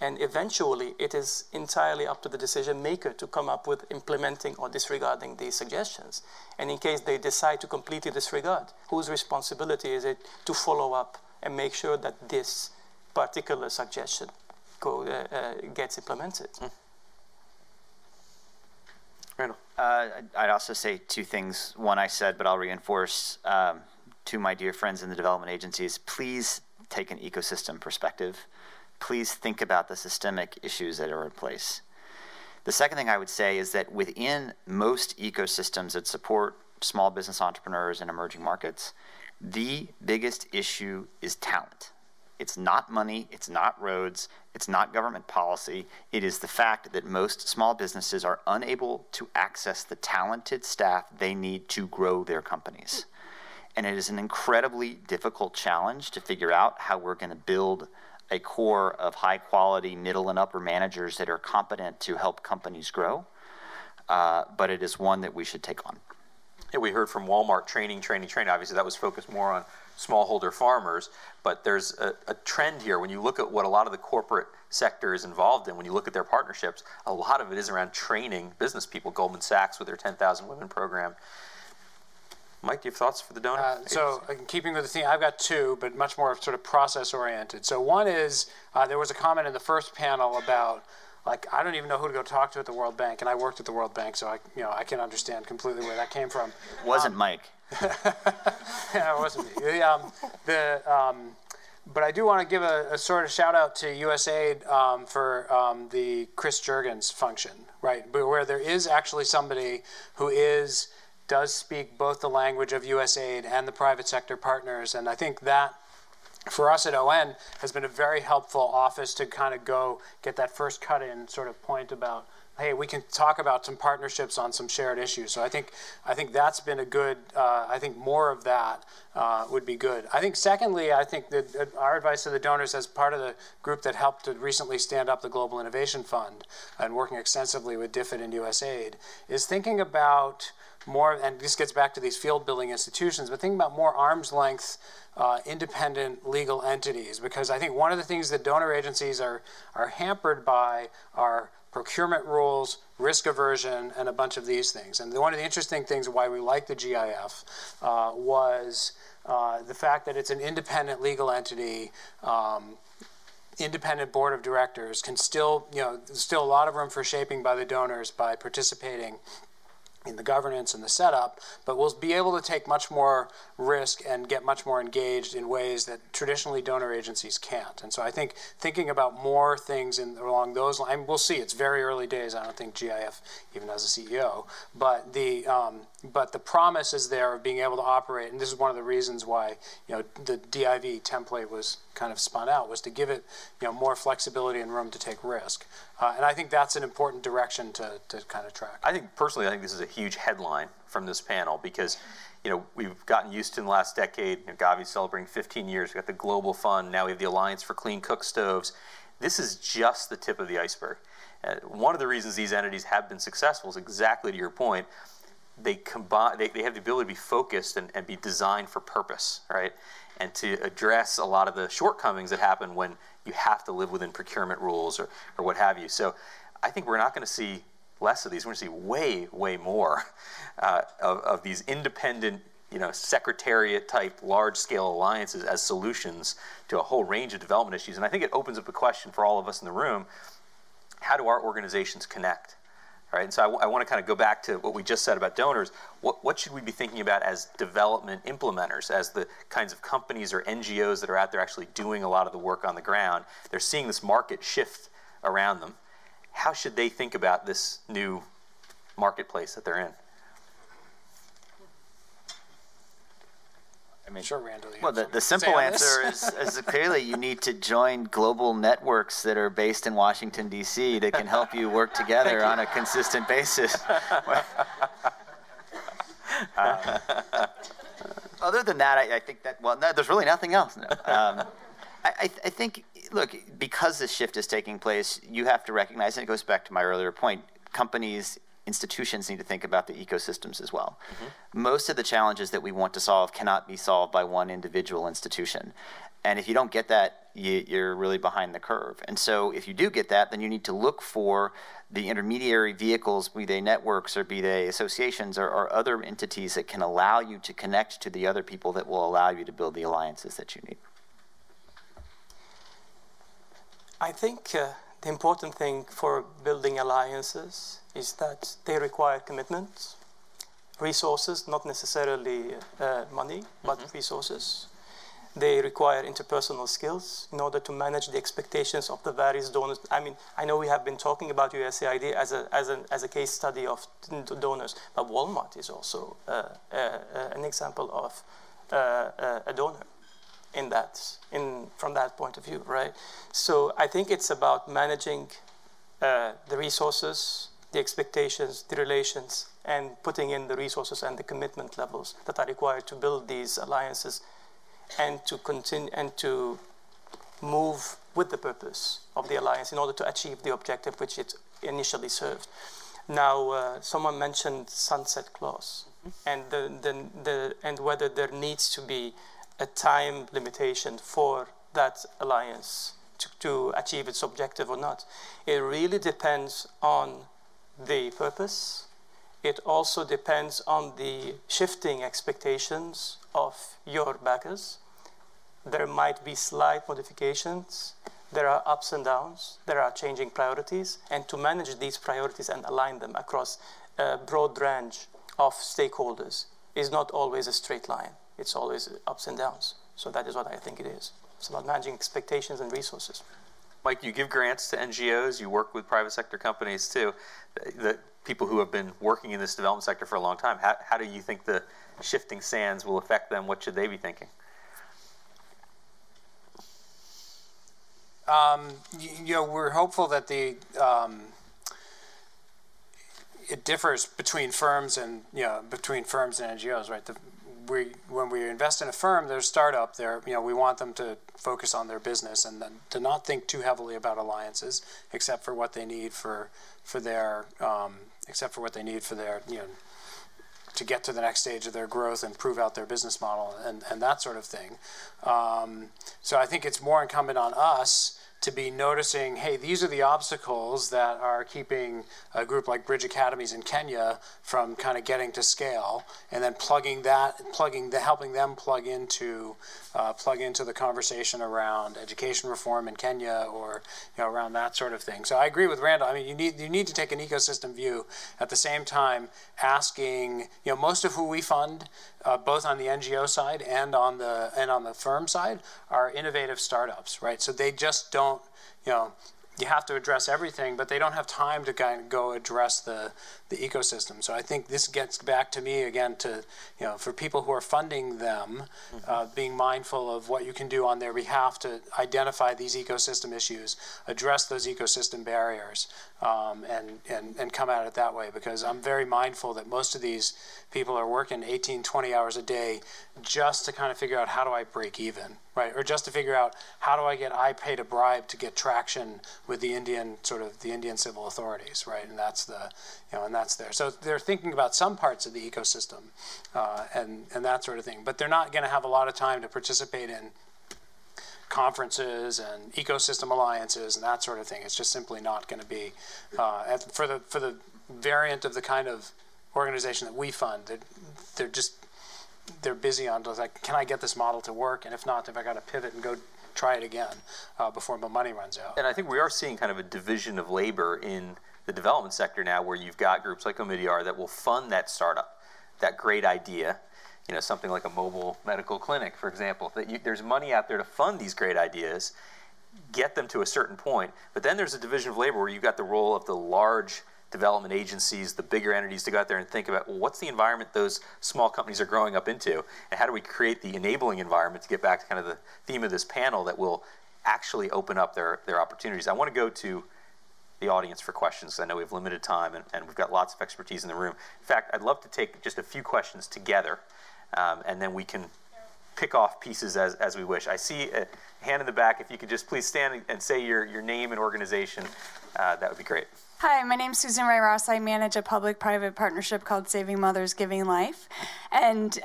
And eventually, it is entirely up to the decision maker to come up with implementing or disregarding these suggestions. And in case they decide to completely disregard, whose responsibility is it to follow up and make sure that this particular suggestion gets implemented? Randall. I'd also say 2 things. One I said, but I'll reinforce to my dear friends in the development agencies: please take an ecosystem perspective. Please think about the systemic issues that are in place. The second thing I would say is that within most ecosystems that support small business entrepreneurs in emerging markets, the biggest issue is talent. It's not money, it's not roads, it's not government policy. It is the fact that most small businesses are unable to access the talented staff they need to grow their companies. And it is an incredibly difficult challenge to figure out how we're going to build a core of high quality middle and upper managers that are competent to help companies grow. But it is one that we should take on. Yeah, we heard from Wal-Mart training. Obviously, that was focused more on smallholder farmers, but there's a trend here. When you look at what a lot of the corporate sector is involved in, when you look at their partnerships, a lot of it is around training business people. Goldman Sachs with their 10,000 Women program. Mike, do you have thoughts for the donor? So, keeping with the theme, I've got two, but much more sort of process-oriented. So one is, there was a comment in the first panel about, like, I don't even know who to go talk to at the World Bank, and I worked at the World Bank, so I can understand completely where that came from. Wasn't Mike. Yeah, it wasn't me. But I do want to give a sort of shout out to USAID for the Chris Jurgens function, right? But where there is actually somebody who does speak both the language of USAID and the private sector partners, and I think that for us at ON has been a very helpful office to kind of go get that first cut-in sort of point about, hey, we can talk about some partnerships on some shared issues. So I think that's been a good, I think more of that would be good. I think secondly, I think that our advice to the donors as part of the group that helped to recently stand up the Global Innovation Fund and working extensively with DFID and USAID is thinking about more, and this gets back to these field building institutions, but thinking about more arm's length independent legal entities, because I think one of the things that donor agencies are hampered by are procurement rules, risk aversion, and a bunch of these things. And one of the interesting things why we like the GIF was the fact that it's an independent legal entity, independent board of directors can still, there's still a lot of room for shaping by the donors by participating in the governance and the setup, but we'll be able to take much more risk and get much more engaged in ways that traditionally donor agencies can't. And so I think thinking about more things along those lines, we'll see, it's very early days. I don't think GIF even has a CEO, but the promise is there of being able to operate, and this is one of the reasons why the DIV template was kind of spun out, was to give it more flexibility and room to take risk. And I think that's an important direction to kind of track. I think this is a huge headline from this panel because we've gotten used to in the last decade, Gavi celebrating 15 years, we've got the Global Fund, now we have the Alliance for Clean Cook Stoves. This is just the tip of the iceberg. One of the reasons these entities have been successful is exactly to your point, they have the ability to be focused and be designed for purpose, right? And to address a lot of the shortcomings that happen when you have to live within procurement rules or what have you. So I think we're not going to see less of these. We're going to see way, way more of these independent, secretariat-type large-scale alliances as solutions to a whole range of development issues. And I think it opens up the question for all of us in the room, how do our organizations connect? Right, and so I want to kind of go back to what we just said about donors. What should we be thinking about as development implementers, as the kinds of companies or NGOs that are out there actually doing a lot of the work on the ground? They're seeing this market shift around them. How should they think about this new marketplace that they're in? I mean, sure, Randall. Well, the simple answer is clearly you need to join global networks that are based in Washington, D.C. that can help you work together on a consistent basis. Other than that, I think that, no, there's really nothing else. No. I think, look, because this shift is taking place, you have to recognize, and it goes back to my earlier point, companies, institutions need to think about the ecosystems as well. Mm-hmm. Most of the challenges that we want to solve cannot be solved by one individual institution. And if you don't get that, you're really behind the curve. And so if you do get that, then you need to look for the intermediary vehicles, be they networks or be they associations or other entities that can allow you to connect to the other people that will allow you to build the alliances that you need. I think the important thing for building alliances is that they require commitment, resources, not necessarily money, but resources. They require interpersonal skills in order to manage the expectations of the various donors. I mean, I know we have been talking about USAID as a case study of donors, but Wal-Mart is also an example of a donor. from that point of view, right? So I think it's about managing the resources, the expectations, the relations, and putting in the resources and the commitment levels that are required to build these alliances and to continue and to move with the purpose of the alliance in order to achieve the objective which it initially served. Now, someone mentioned sunset clause, and and whether there needs to be a time limitation for that alliance to achieve its objective or not. It really depends on the purpose. It also depends on the shifting expectations of your backers. There might be slight modifications. There are ups and downs. There are changing priorities. And to manage these priorities and align them across a broad range of stakeholders is not always a straight line. It's always ups and downs. So that is what I think it is. It's about managing expectations and resources. Mike, you give grants to NGOs. You work with private sector companies too. The people who have been working in this development sector for a long time, how do you think the shifting sands will affect them? What should they be thinking? You know, we're hopeful that it differs between firms and NGOs, right? When we invest in a firm, they're a startup. We want them to focus on their business and then to not think too heavily about alliances, except for what they need for their to get to the next stage of their growth and prove out their business model and that sort of thing. So I think it's more incumbent on us to be noticing, hey, these are the obstacles that are keeping a group like Bridge Academies in Kenya from kind of getting to scale, and then helping them plug into the conversation around education reform in Kenya or around that sort of thing. So I agree with Randall. I mean, you need to take an ecosystem view at the same time asking, most of who we fund, both on the NGO side and on the firm side, are innovative startups, right? So they just don't, you have to address everything, but they don't have time to kind of go address the ecosystem. So I think this gets back to me again to, for people who are funding them, being mindful of what you can do on their behalf to identify these ecosystem issues, address those ecosystem barriers, and come at it that way. Because I'm very mindful that most of these people are working 18, 20 hours a day just to kind of figure out how do I break even, right? Or just to figure out how do I paid a bribe to get traction with the Indian civil authorities, right? And that's that's there. So they're thinking about some parts of the ecosystem and that sort of thing, but they're not going to have a lot of time to participate in conferences and ecosystem alliances and that sort of thing. It's just simply not going to be for the variant of the kind of organization that we fund. They're busy on like, can I get this model to work? And if not, if I got to pivot and go try it again before my money runs out. And I think we are seeing kind of a division of labor in the development sector now, where you've got groups like Omidyar that will fund that startup, that great idea, something like a mobile medical clinic, for example. There's money out there to fund these great ideas, get them to a certain point, but then there's a division of labor where you've got the role of the large development agencies, the bigger entities, to go out there and think about, well, what's the environment those small companies are growing up into, and how do we create the enabling environment, to get back to kind of the theme of this panel, that will actually open up their opportunities. I want to go to the audience for questions. I know we have limited time, and we've got lots of expertise in the room. In fact, I'd love to take just a few questions together, and then we can pick off pieces as we wish. I see a hand in the back. If you could just please stand and say your name and organization, that would be great. Hi, my name's Susan Ray Ross. I manage a public-private partnership called Saving Mothers, Giving Life. And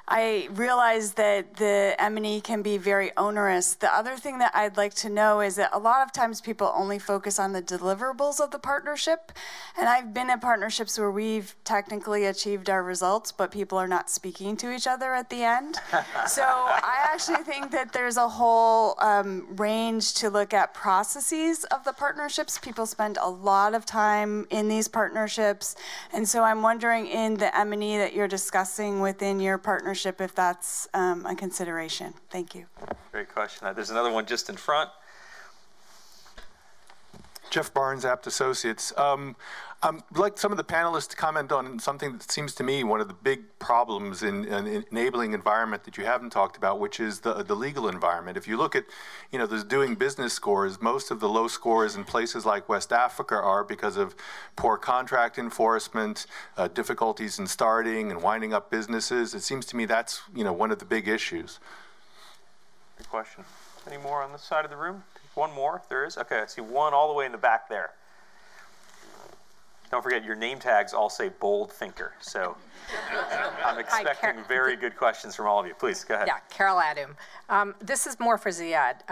I realize that the M&E can be very onerous. The other thing that I'd like to know is that a lot of times people only focus on the deliverables of the partnership. And I've been in partnerships where we've technically achieved our results, but people are not speaking to each other at the end. So I actually think that there's a whole range to look at processes of the partnerships. People spend a lot of time in these partnerships. And so I'm wondering, in the M&E that you're discussing within your partnership, if that's a consideration. Thank you. Great question. There's another one just in front. Jeff Barnes, Apt Associates. I'd like some of the panelists to comment on something that seems to me one of the big problems in an enabling environment that you haven't talked about, which is the legal environment. If you look at, those doing business scores, most of the low scores in places like West Africa are because of poor contract enforcement, difficulties in starting and winding up businesses. It seems to me that's, one of the big issues. Good question. Any more on this side of the room? One more, if there is. Okay, I see one all the way in the back there. Don't forget, your name tags all say bold thinker. So I'm expecting very good questions from all of you. Please, go ahead. Yeah, Carol Adam. This is more for Ziad.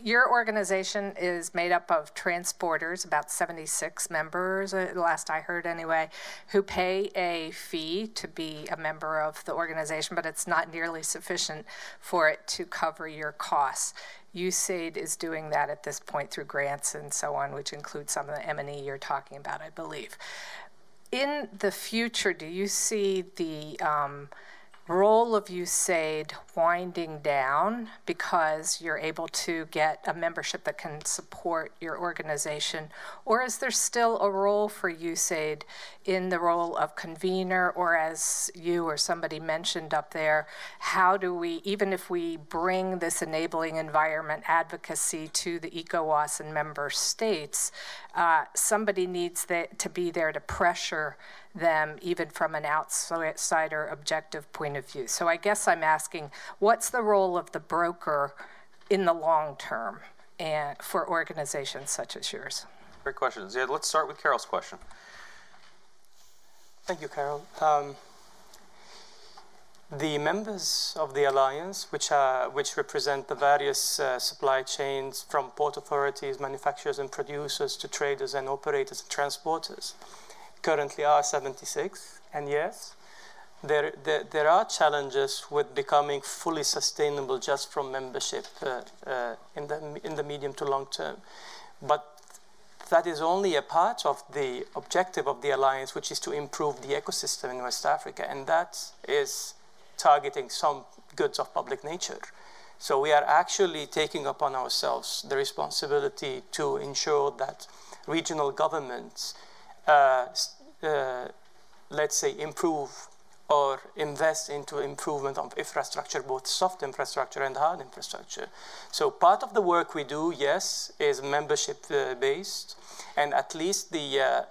Your organization is made up of transporters, about 76 members, last I heard anyway, who pay a fee to be a member of the organization, but it's not nearly sufficient for it to cover your costs. USAID is doing that at this point through grants and so on, which include some of the M&E you're talking about, I believe. In the future, do you see the role of USAID winding down because you're able to get a membership that can support your organization? Or is there still a role for USAID in the role of convener, or as you or somebody mentioned up there, how do we, even if we bring this enabling environment advocacy to the ECOWAS and member states, somebody needs to be there to pressure them, even from an outsider objective point of view. So I guess I'm asking, what's the role of the broker in the long term and for organizations such as yours? Great questions. Yeah, let's start with Carol's question. Thank you, Carol. The members of the alliance, which represent the various supply chains from port authorities, manufacturers and producers to traders and operators and transporters, currently are 76, and yes, there are challenges with becoming fully sustainable just from membership in the medium to long term. But that is only a part of the objective of the alliance, which is to improve the ecosystem in West Africa, and that is targeting some goods of public nature. So we are actually taking upon ourselves the responsibility to ensure that regional governments let's say, improve or invest into improvement of infrastructure, both soft infrastructure and hard infrastructure. So part of the work we do, yes, is membership-based, and at least the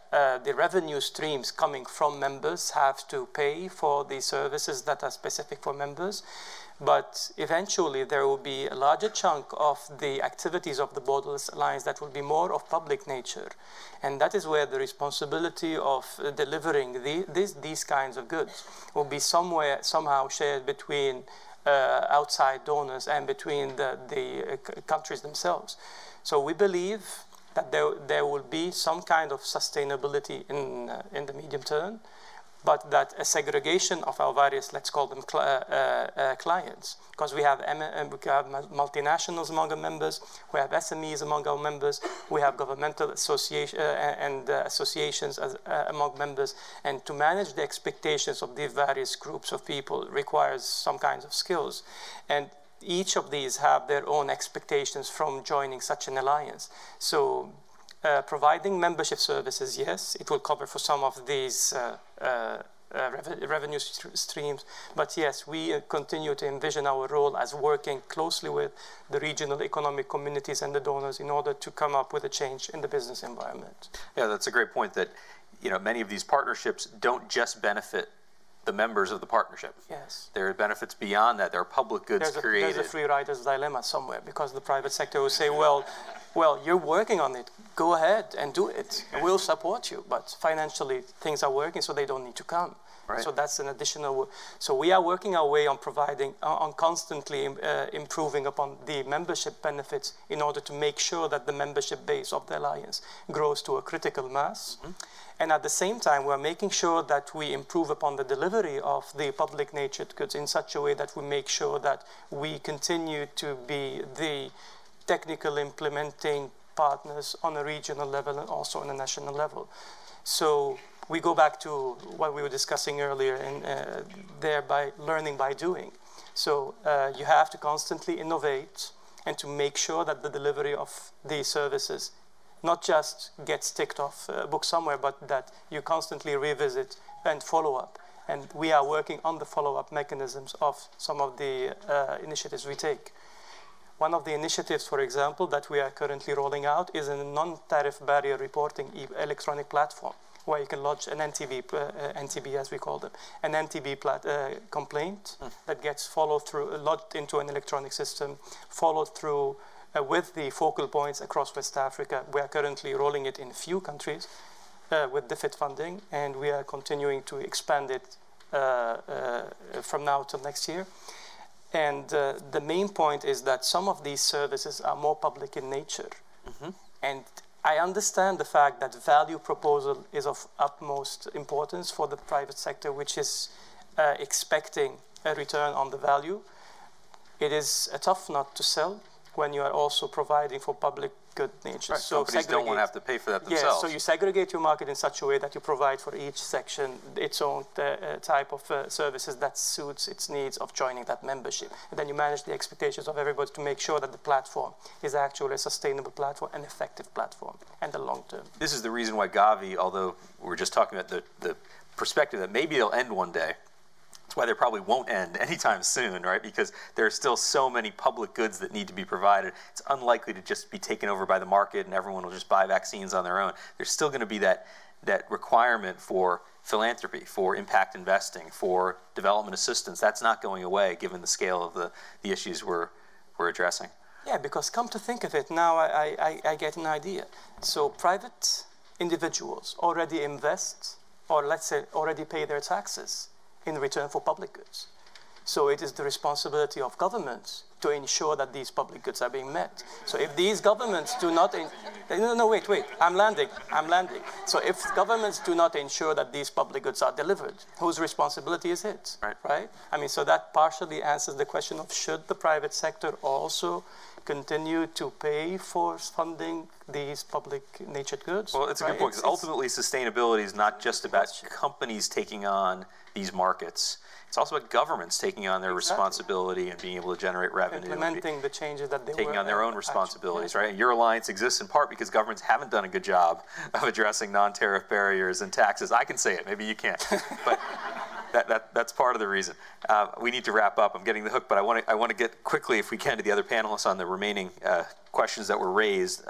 revenue streams coming from members have to pay for the services that are specific for members. But eventually, there will be a larger chunk of the activities of the Borderless Alliance that will be more of public nature. And that is where the responsibility of delivering these kinds of goods will be somehow shared between outside donors and between the countries themselves. So we believe that there will be some kind of sustainability in the medium term, but that a segregation of our various, let's call them clients, because we have multinationals among our members, we have SMEs among our members, we have governmental associations among members, and to manage the expectations of the various groups of people requires some kinds of skills. And each of these have their own expectations from joining such an alliance. So providing membership services, yes, it will cover for some of these revenue streams, but yes, we continue to envision our role as working closely with the regional economic communities and the donors in order to come up with a change in the business environment. Yeah, that's a great point, that many of these partnerships don't just benefit the members of the partnership. Yes. There are benefits beyond that. There are public goods created. There's a free rider's dilemma somewhere, because the private sector will say, well, you're working on it. Go ahead and do it. We'll support you. But financially, things are working, so they don't need to come. Right. So that's an additional. So we are working our way on providing, on constantly improving upon the membership benefits in order to make sure that the membership base of the alliance grows to a critical mass. Mm-hmm. And at the same time, we're making sure that we improve upon the delivery of the public natured goods in such a way that we make sure that we continue to be the technical implementing partners on a regional level and also on a national level. So we go back to what we were discussing earlier, and thereby learning by doing. So you have to constantly innovate and to make sure that the delivery of these services not just gets ticked off a book somewhere, but that you constantly revisit and follow up. And we are working on the follow-up mechanisms of some of the initiatives we take. One of the initiatives, for example, that we are currently rolling out is a non-tariff barrier reporting electronic platform where you can lodge an NTB as we call them, an NTB complaint that gets followed through, lodged into an electronic system, followed through with the focal points across West Africa. We are currently rolling it in a few countries with DFID funding, and we are continuing to expand it from now till next year. And the main point is that some of these services are more public in nature. And I understand the fact that value proposal is of utmost importance for the private sector, which is expecting a return on the value. It is a tough nut to sell when you are also providing for public good nature. Right. So companies don't want to have to pay for that themselves. Yeah, so you segregate your market in such a way that you provide for each section its own type of services that suits its needs of joining that membership. And then you manage the expectations of everybody to make sure that the platform is actually a sustainable platform, an effective platform, and the long term. This is the reason why Gavi, although we're just talking about the perspective that maybe it'll end one day, that's why they probably won't end anytime soon, right? Because there are still so many public goods that need to be provided. It's unlikely to just be taken over by the market and everyone will just buy vaccines on their own. There's still going to be that requirement for philanthropy, for impact investing, for development assistance. That's not going away given the scale of the issues we're addressing. Yeah, because come to think of it, now I get an idea. So private individuals already invest, or let's say already pay their taxes in return for public goods. So it is the responsibility of governments to ensure that these public goods are being met. So if these governments do not, wait, I'm landing. So if governments do not ensure that these public goods are delivered, whose responsibility is it, right? I mean, so that partially answers the question of should the private sector also continue to pay for funding these public natured goods? Well, it's a good point, because ultimately sustainability is not just about companies taking on these markets. It's also about governments taking on their responsibility and being able to generate revenue. Implementing the changes that they taking on their own responsibilities, right? And your alliance exists in part because governments haven't done a good job of addressing non-tariff barriers and taxes. I can say it, maybe you can't, but that's part of the reason. We need to wrap up. I'm getting the hook, but I want to get quickly, if we can, to the other panelists on the remaining questions that were raised.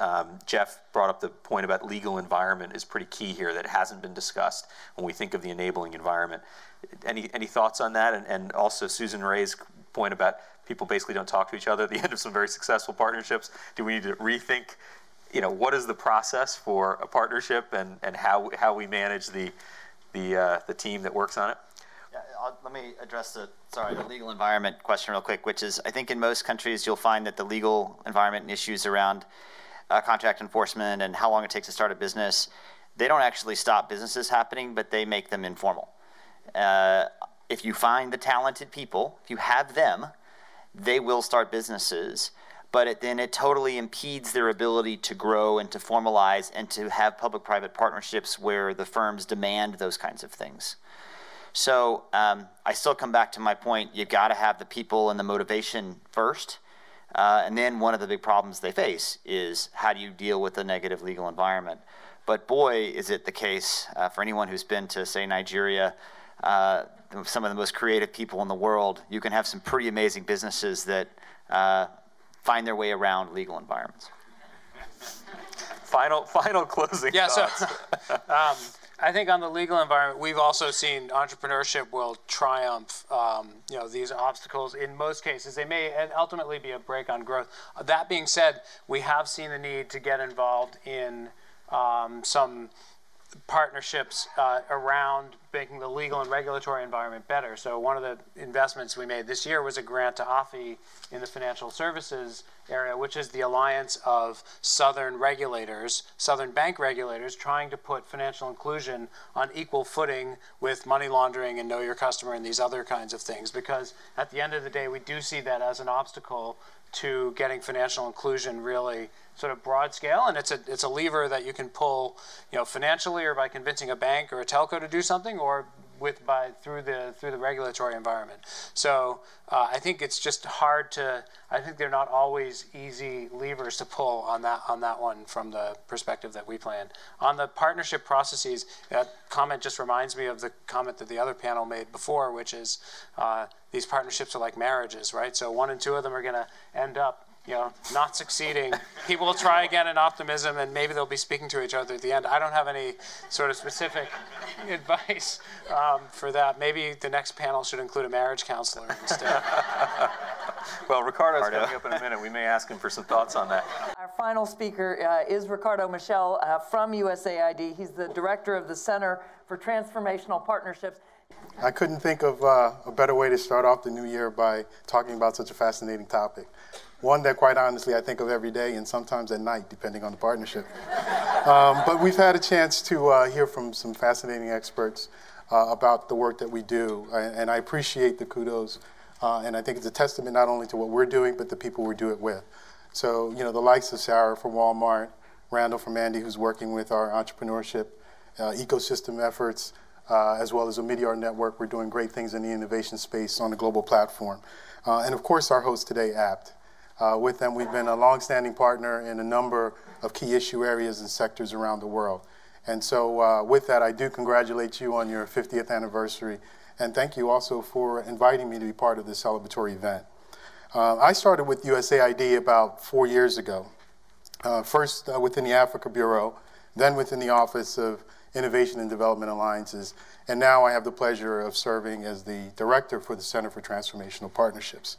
Jeff brought up the point about legal environment is pretty key here that hasn't been discussed when we think of the enabling environment. Any thoughts on that? And also Susan Ray's point about people basically don't talk to each other at the end of some very successful partnerships. Do we need to rethink, what is the process for a partnership and how we manage the team that works on it? Yeah, let me address the legal environment question real quick, which is I think in most countries you'll find that the legal environment and issues around contract enforcement and how long it takes to start a business, they don't actually stop businesses happening, but they make them informal. If you find the talented people, if you have them, they will start businesses, but then it totally impedes their ability to grow and to formalize and to have public-private partnerships where the firms demand those kinds of things. So I still come back to my point, you got to have the people and the motivation first, and then one of the big problems they face is how do you deal with the negative legal environment. But boy, is it the case for anyone who's been to, say, Nigeria, some of the most creative people in the world, you can have some pretty amazing businesses that find their way around legal environments. Final closing thoughts. So, I think on the legal environment, we've also seen entrepreneurship will triumph. These obstacles, in most cases, they may ultimately be a brake on growth. That being said, we have seen the need to get involved in some partnerships around making the legal and regulatory environment better. So one of the investments we made this year was a grant to AFI in the financial services area, which is the alliance of Southern regulators, Southern bank regulators, trying to put financial inclusion on equal footing with money laundering and know your customer and these other kinds of things. Because at the end of the day, we do see that as an obstacle to getting financial inclusion really sort of broad scale, and it's a lever that you can pull, financially, or by convincing a bank or a telco to do something, or through the regulatory environment. So I think it's just hard to. I think they're not always easy levers to pull on that one from the perspective that we plan. On the partnership processes, that comment just reminds me of the comment that the other panel made before, which is these partnerships are like marriages, right? So 1 and 2 of them are going to end up, not succeeding. People will try again in optimism, and maybe they'll be speaking to each other at the end. I don't have any sort of specific advice for that. Maybe the next panel should include a marriage counselor instead. Well, Ricardo's coming up in a minute. We may ask him for some thoughts on that. Our final speaker is Ricardo Michel from USAID. He's the director of the Center for Transformational Partnerships. I couldn't think of a better way to start off the new year by talking about such a fascinating topic. One that, quite honestly, I think of every day and sometimes at night, depending on the partnership. But we've had a chance to hear from some fascinating experts about the work that we do, and I appreciate the kudos. And I think it's a testament not only to what we're doing, but the people we do it with. So, the likes of Sarah from Wal-Mart, Randall from Andy, who's working with our entrepreneurship ecosystem efforts, as well as Omidyar Network. We're doing great things in the innovation space on a global platform. And of course, our host today, APT. With them, we've been a longstanding partner in a number of key issue areas and sectors around the world. And so with that, I do congratulate you on your 50th anniversary. And thank you also for inviting me to be part of this celebratory event. I started with USAID about 4 years ago. First within the Africa Bureau, then within the Office of Innovation and Development Alliances, and now I have the pleasure of serving as the director for the Center for Transformational Partnerships.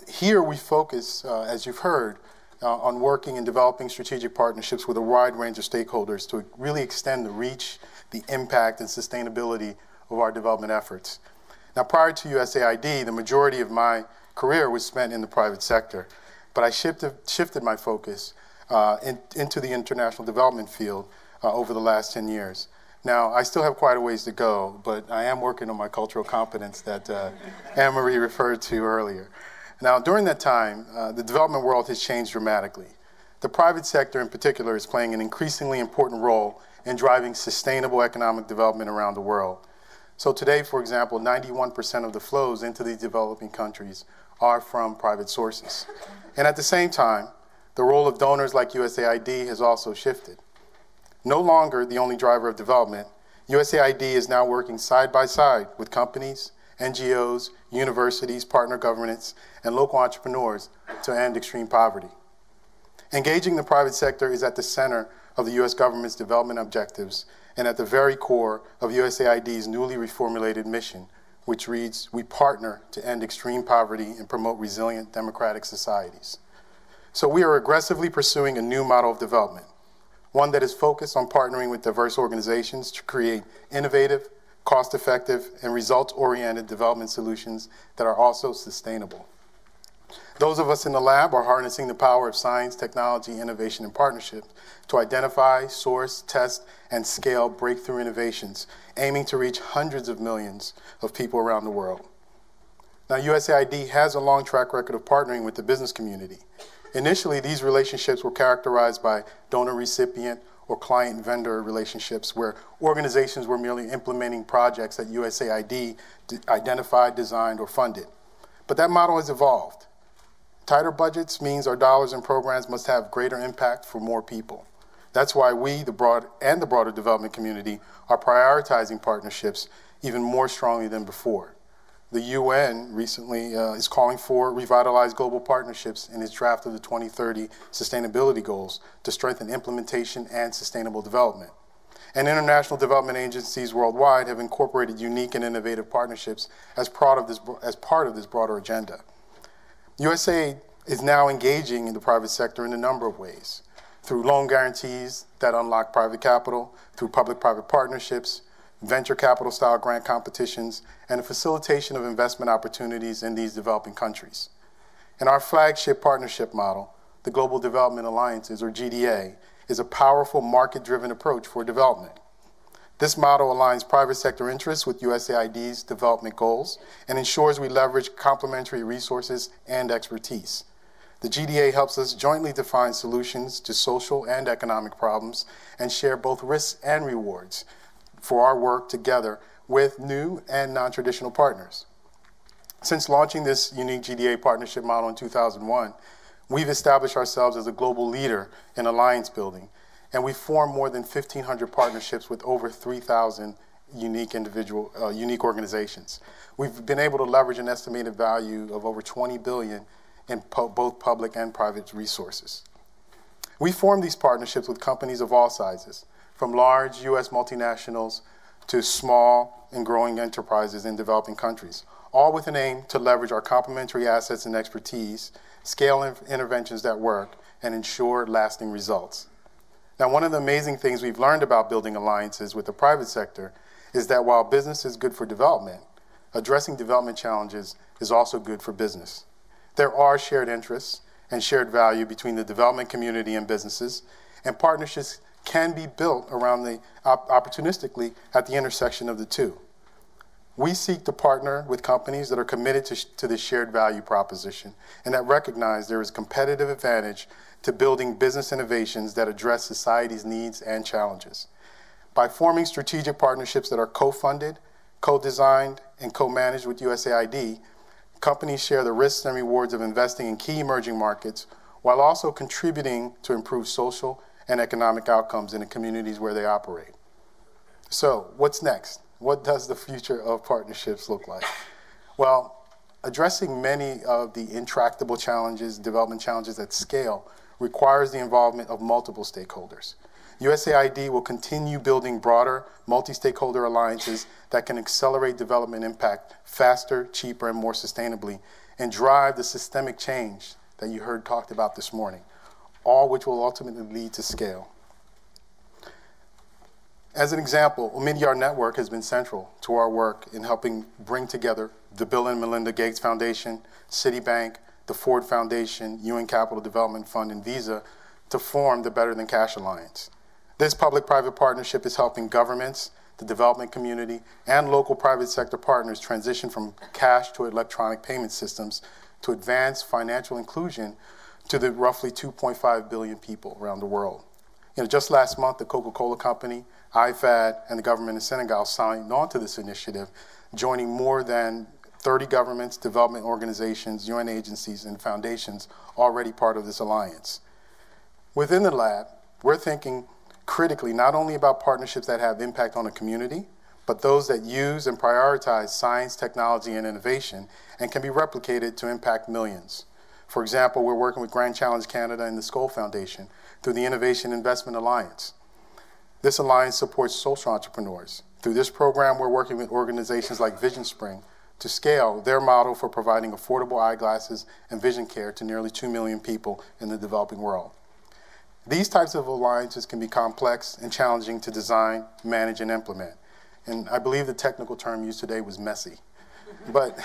Here we focus, as you've heard, on working and developing strategic partnerships with a wide range of stakeholders to really extend the reach, the impact, and sustainability of our development efforts. Now, prior to USAID, the majority of my career was spent in the private sector, but I shifted my focus into the international development field over the last 10 years. Now, I still have quite a ways to go, but I am working on my cultural competence that Anne-Marie referred to earlier. Now, during that time, the development world has changed dramatically. The private sector in particular is playing an increasingly important role in driving sustainable economic development around the world. So today, for example, 91% of the flows into these developing countries are from private sources. And at the same time, the role of donors like USAID has also shifted. No longer the only driver of development, USAID is now working side by side with companies, NGOs, universities, partner governments, and local entrepreneurs to end extreme poverty. Engaging the private sector is at the center of the U.S. government's development objectives and at the very core of USAID's newly reformulated mission, which reads, "We partner to end extreme poverty and promote resilient democratic societies." So we are aggressively pursuing a new model of development, one that is focused on partnering with diverse organizations to create innovative, cost-effective, and results-oriented development solutions that are also sustainable. Those of us in the lab are harnessing the power of science, technology, innovation, and partnership to identify, source, test, and scale breakthrough innovations, aiming to reach hundreds of millions of people around the world. Now, USAID has a long track record of partnering with the business community. Initially, these relationships were characterized by donor-recipient or client-vendor relationships where organizations were merely implementing projects that USAID identified, designed, or funded. But that model has evolved. Tighter budgets means our dollars and programs must have greater impact for more people. That's why we, the broader development community, are prioritizing partnerships even more strongly than before. The UN recently is calling for revitalized global partnerships in its draft of the 2030 sustainability goals to strengthen implementation and sustainable development. And international development agencies worldwide have incorporated unique and innovative partnerships as part of this broader agenda. USAID is now engaging in the private sector in a number of ways, through loan guarantees that unlock private capital, through public-private partnerships, venture capital-style grant competitions, and the facilitation of investment opportunities in these developing countries. And our flagship partnership model, the Global Development Alliances, or GDA, is a powerful market-driven approach for development. This model aligns private sector interests with USAID's development goals and ensures we leverage complementary resources and expertise. The GDA helps us jointly define solutions to social and economic problems and share both risks and rewards for our work together with new and non-traditional partners. Since launching this unique GDA partnership model in 2001, we've established ourselves as a global leader in alliance building, and we've formed more than 1,500 partnerships with over 3,000 unique organizations. We've been able to leverage an estimated value of over $20 billion in both public and private resources. We formed these partnerships with companies of all sizes, from large U.S. multinationals to small and growing enterprises in developing countries, all with an aim to leverage our complementary assets and expertise, scale interventions that work, and ensure lasting results. Now, one of the amazing things we've learned about building alliances with the private sector is that while business is good for development, addressing development challenges is also good for business. There are shared interests and shared value between the development community and businesses, and partnerships can be built around opportunistically at the intersection of the two. We seek to partner with companies that are committed to the shared value proposition and that recognize there is competitive advantage to building business innovations that address society's needs and challenges. By forming strategic partnerships that are co-funded, co-designed, and co-managed with USAID, companies share the risks and rewards of investing in key emerging markets while also contributing to improve social and economic outcomes in the communities where they operate. So, what's next? What does the future of partnerships look like? Well, addressing many of the intractable challenges, development challenges at scale, requires the involvement of multiple stakeholders. USAID will continue building broader, multi-stakeholder alliances that can accelerate development impact faster, cheaper, and more sustainably, and drive the systemic change that you heard talked about this morning, all which will ultimately lead to scale. As an example, Omidyar Network has been central to our work in helping bring together the Bill and Melinda Gates Foundation, Citibank, the Ford Foundation, UN Capital Development Fund, and Visa to form the Better Than Cash Alliance. This public-private partnership is helping governments, the development community, and local private sector partners transition from cash to electronic payment systems to advance financial inclusion to the roughly 2.5 billion people around the world. Just last month, the Coca-Cola Company, IFAD, and the government of Senegal signed on to this initiative, joining more than 30 governments, development organizations, UN agencies, and foundations already part of this alliance. Within the lab, we're thinking critically not only about partnerships that have impact on a community, but those that use and prioritize science, technology, and innovation and can be replicated to impact millions. For example, we're working with Grand Challenge Canada and the Skoll Foundation through the Innovation Investment Alliance. This alliance supports social entrepreneurs. Through this program, we're working with organizations like Vision Spring to scale their model for providing affordable eyeglasses and vision care to nearly 2 million people in the developing world. These types of alliances can be complex and challenging to design, manage, and implement. And I believe the technical term used today was messy. But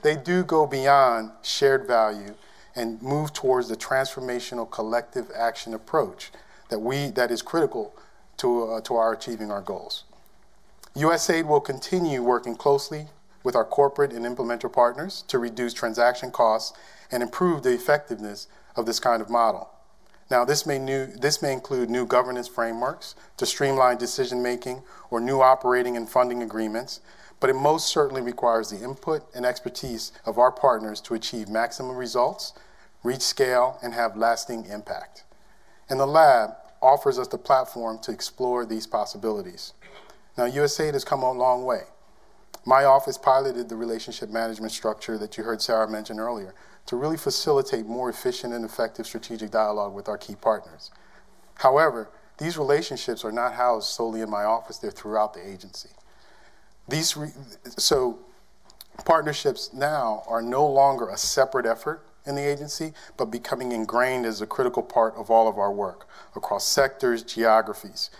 they do go beyond shared value and move towards the transformational collective action approach that is critical to our achieving our goals. USAID will continue working closely with our corporate and implementer partners to reduce transaction costs and improve the effectiveness of this kind of model. Now, this may include new governance frameworks to streamline decision-making or new operating and funding agreements, but it most certainly requires the input and expertise of our partners to achieve maximum results, reach scale, and have lasting impact. And the lab offers us the platform to explore these possibilities. Now, USAID has come a long way. My office piloted the relationship management structure that you heard Sarah mention earlier to really facilitate more efficient and effective strategic dialogue with our key partners. However, these relationships are not housed solely in my office, they're throughout the agency. So partnerships now are no longer a separate effort in the agency, but becoming ingrained as a critical part of all of our work across sectors, geographies.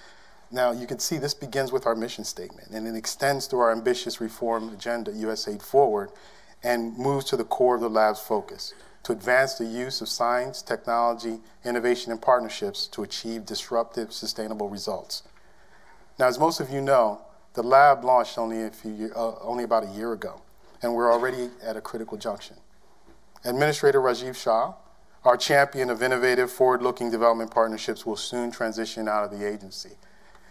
Now, you can see this begins with our mission statement, and it extends through our ambitious reform agenda, USAID Forward, and moves to the core of the lab's focus, to advance the use of science, technology, innovation, and partnerships to achieve disruptive, sustainable results. Now, as most of you know, the lab launched only about a year ago, and we're already at a critical junction. Administrator Rajiv Shah, our champion of innovative, forward-looking development partnerships, will soon transition out of the agency.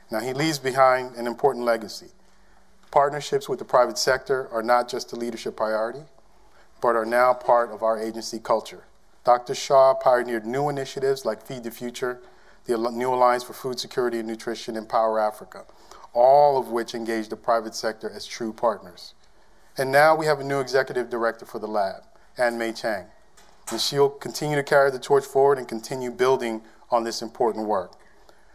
Now, he leaves behind an important legacy. Partnerships with the private sector are not just a leadership priority, but are now part of our agency culture. Dr. Shaw pioneered new initiatives like Feed the Future, the New Alliance for Food Security and Nutrition, and Power Africa, all of which engage the private sector as true partners. And now we have a new executive director for the lab, Ann Mei Chang. And she'll continue to carry the torch forward and continue building on this important work.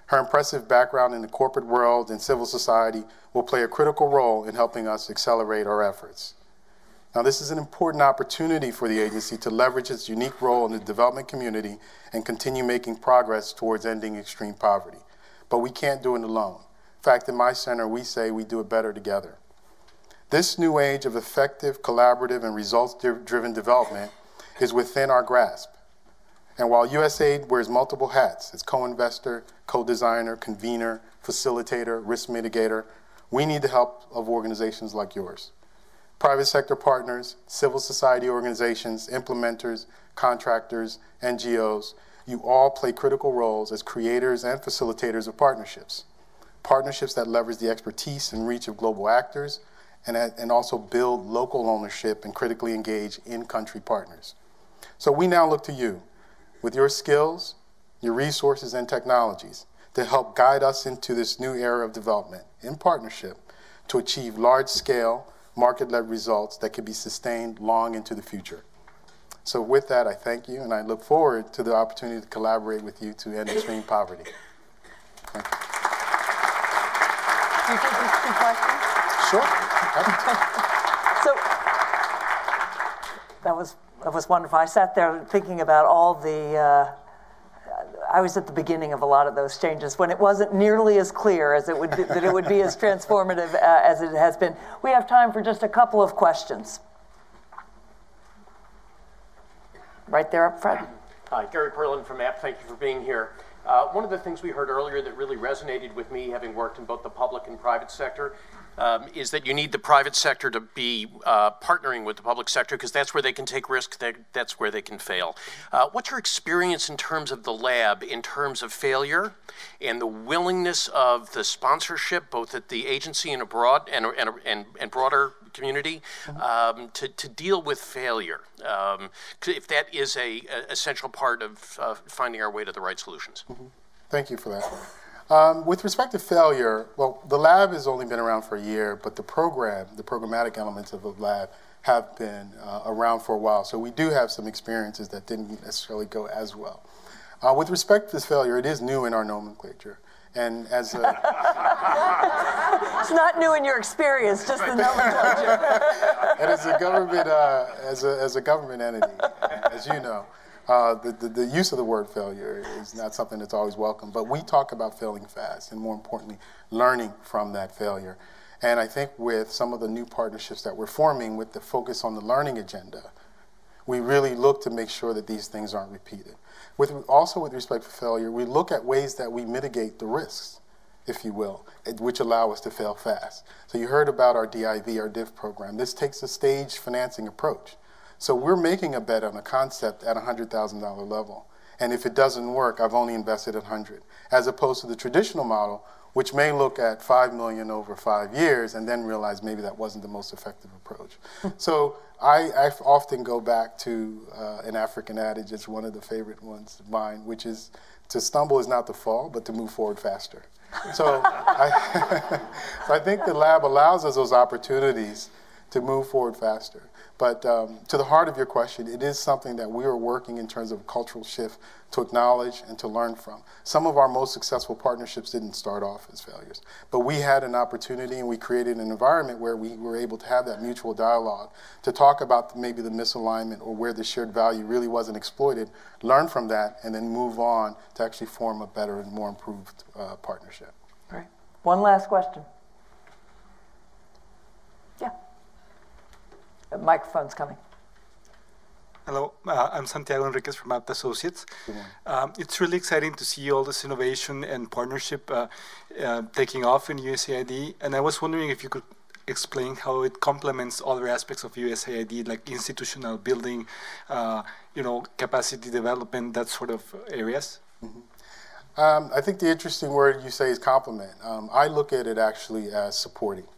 Her impressive background in the corporate world and civil society will play a critical role in helping us accelerate our efforts. Now, this is an important opportunity for the agency to leverage its unique role in the development community and continue making progress towards ending extreme poverty. But we can't do it alone. In fact, in my center, we say we do it better together. This new age of effective, collaborative, and results-driven development is within our grasp. And while USAID wears multiple hats as co-investor, co-designer, convener, facilitator, risk mitigator, we need the help of organizations like yours. Private sector partners, civil society organizations, implementers, contractors, NGOs, you all play critical roles as creators and facilitators of partnerships. Partnerships that leverage the expertise and reach of global actors and also build local ownership and critically engage in-country partners. So we now look to you with your skills, your resources, and technologies to help guide us into this new era of development in partnership to achieve large-scale, market-led results that can be sustained long into the future. So with that, I thank you, and I look forward to the opportunity to collaborate with you to end extreme poverty. Thank you. Do you take these 2 questions? Sure. So that was wonderful. I sat there thinking about all the, I was at the beginning of a lot of those changes when it wasn't nearly as clear as it would be, that it would be as transformative as it has been. We have time for just a couple of questions. Right there up front. Hi, Gary Perlin from App. Thank you for being here. One of the things we heard earlier that really resonated with me, having worked in both the public and private sector, is that you need the private sector to be partnering with the public sector because that's where they can take risks, that's where they can fail. What's your experience in terms of the lab, in terms of failure and the willingness of the sponsorship, both at the agency and abroad and broader community, to deal with failure, if that is a essential part of finding our way to the right solutions? Thank you for that. With respect to failure, well, the lab has only been around for a year, but the programmatic elements of the lab have been around for a while. So we do have some experiences that didn't necessarily go as well. With respect to this failure, it is new in our nomenclature. And as a it's not new in your experience, just the nomenclature. And as a government, as a government entity, as you know, the use of the word failure is not something that's always welcome. But we talk about failing fast, and more importantly, learning from that failure. And I think with some of the new partnerships that we're forming with the focus on the learning agenda, we really look to make sure that these things aren't repeated. Also with respect to failure, we look at ways that we mitigate the risks, if you will, which allow us to fail fast. So you heard about our DIV, our DIV program. This takes a staged financing approach. So we're making a bet on a concept at $100,000 level. And if it doesn't work, I've only invested $100,000, as opposed to the traditional model, which may look at $5 million over 5 years and then realize maybe that wasn't the most effective approach. So I often go back to an African adage. It's one of the favorite ones of mine, which is to stumble is not to fall, but to move forward faster. So I think the lab allows us those opportunities to move forward faster. But to the heart of your question, it is something that we are working in terms of a cultural shift to acknowledge and to learn from. Some of our most successful partnerships didn't start off as failures, but we had an opportunity and we created an environment where we were able to have that mutual dialogue, to talk about maybe the misalignment or where the shared value really wasn't exploited, learn from that, and then move on to actually form a better and more improved partnership. Right. One last question. Yeah. The microphone's coming. Hello, I'm Santiago Enriquez from Apt Associates. It's really exciting to see all this innovation and partnership taking off in USAID, and I was wondering if you could explain how it complements other aspects of USAID, like institutional building, capacity development, that sort of areas. I think the interesting word you say is complement. I look at it actually as supporting.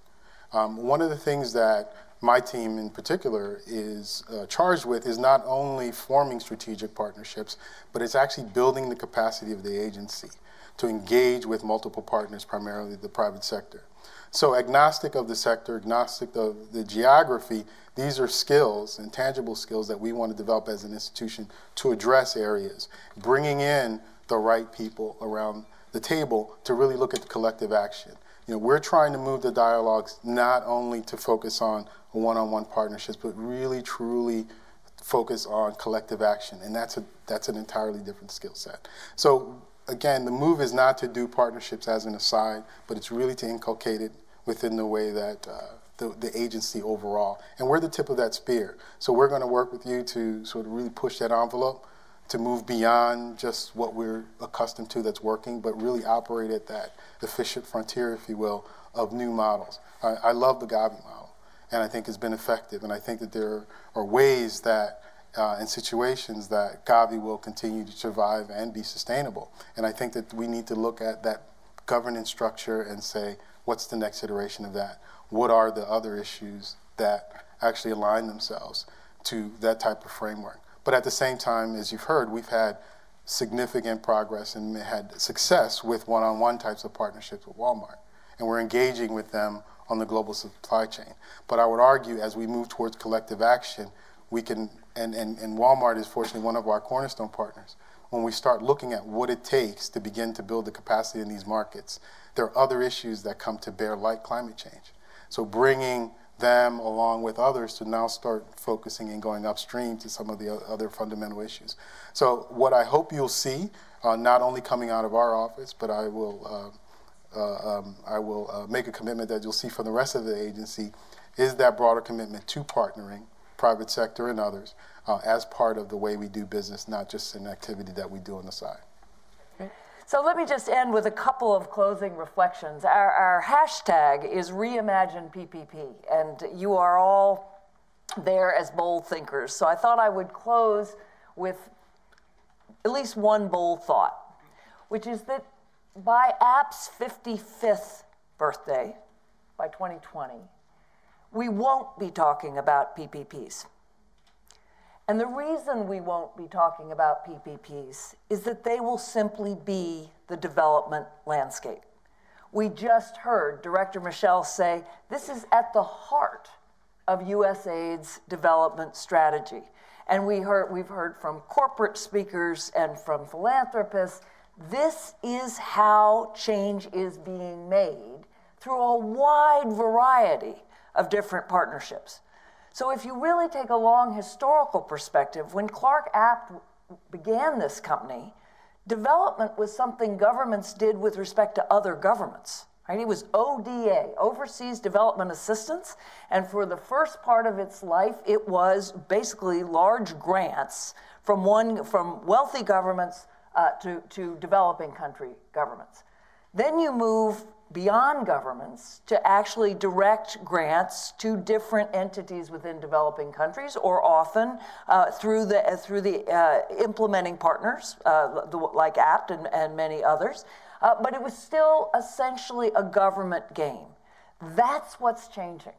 One of the things that my team in particular is charged with is not only forming strategic partnerships, but it's actually building the capacity of the agency to engage with multiple partners, primarily the private sector. So agnostic of the sector, agnostic of the geography, these are skills and tangible skills that we want to develop as an institution to address areas, bringing in the right people around the table to really look at the collective action. You know, we're trying to move the dialogues not only to focus on one-on-one partnerships, but really, truly focus on collective action, and that's an entirely different skill set. So again, the move is not to do partnerships as an aside, but it's really to inculcate it within the way that the agency overall. And we're the tip of that spear. So we're going to work with you to sort of really push that envelope, to move beyond just what we're accustomed to that's working, but really operate at that efficient frontier, if you will, of new models. I love the Gavi model, and I think it's been effective. And I think that there are ways that in situations that Gavi will continue to survive and be sustainable. And I think that we need to look at that governance structure and say, what's the next iteration of that? What are the other issues that actually align themselves to that type of framework? But at the same time, as you've heard, we've had significant progress and had success with one-on-one types of partnerships with Wal-Mart. And we're engaging with them on the global supply chain. But I would argue as we move towards collective action, we can, and Wal-Mart is fortunately one of our cornerstone partners, when we start looking at what it takes to begin to build the capacity in these markets, there are other issues that come to bear like climate change. So bringing them along with others to now start focusing and going upstream to some of the other fundamental issues. So what I hope you'll see, not only coming out of our office, but I will make a commitment that you'll see from the rest of the agency, is that broader commitment to partnering, private sector and others, as part of the way we do business, not just an activity that we do on the side. So let me just end with a couple of closing reflections. Our hashtag is Reimagine PPP, and you are all there as bold thinkers. So I thought I would close with at least one bold thought, which is that by AP's 55th birthday, by 2020, we won't be talking about PPPs. And the reason we won't be talking about PPPs is that they will simply be the development landscape. We just heard Director Michelle say this is at the heart of USAID's development strategy. And we've heard from corporate speakers and from philanthropists, this is how change is being made through a wide variety of different partnerships. So if you really take a long historical perspective, when Clark Apt began this company, development was something governments did with respect to other governments. Right? It was ODA, Overseas Development Assistance, and for the first part of its life, it was basically large grants from wealthy governments to developing country governments. Then you move beyond governments to actually direct grants to different entities within developing countries, or often through the implementing partners like APT and many others. But it was still essentially a government game. That's what's changing.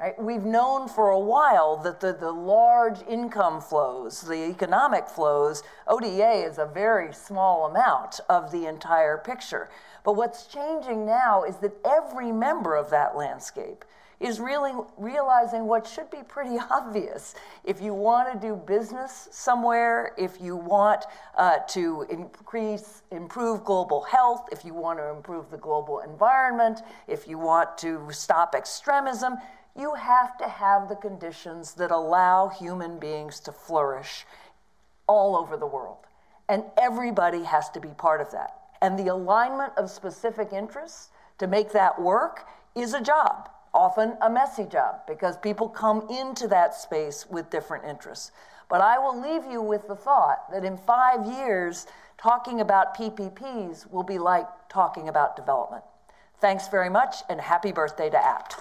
Right? We've known for a while that the large income flows, the economic flows, ODA is a very small amount of the entire picture. But what's changing now is that every member of that landscape is really realizing what should be pretty obvious. If you want to do business somewhere, if you want to improve global health, if you want to improve the global environment, if you want to stop extremism, you have to have the conditions that allow human beings to flourish all over the world. And everybody has to be part of that. And the alignment of specific interests to make that work is a job, often a messy job, because people come into that space with different interests. But I will leave you with the thought that in 5 years, talking about PPPs will be like talking about development. Thanks very much, and happy birthday to APT.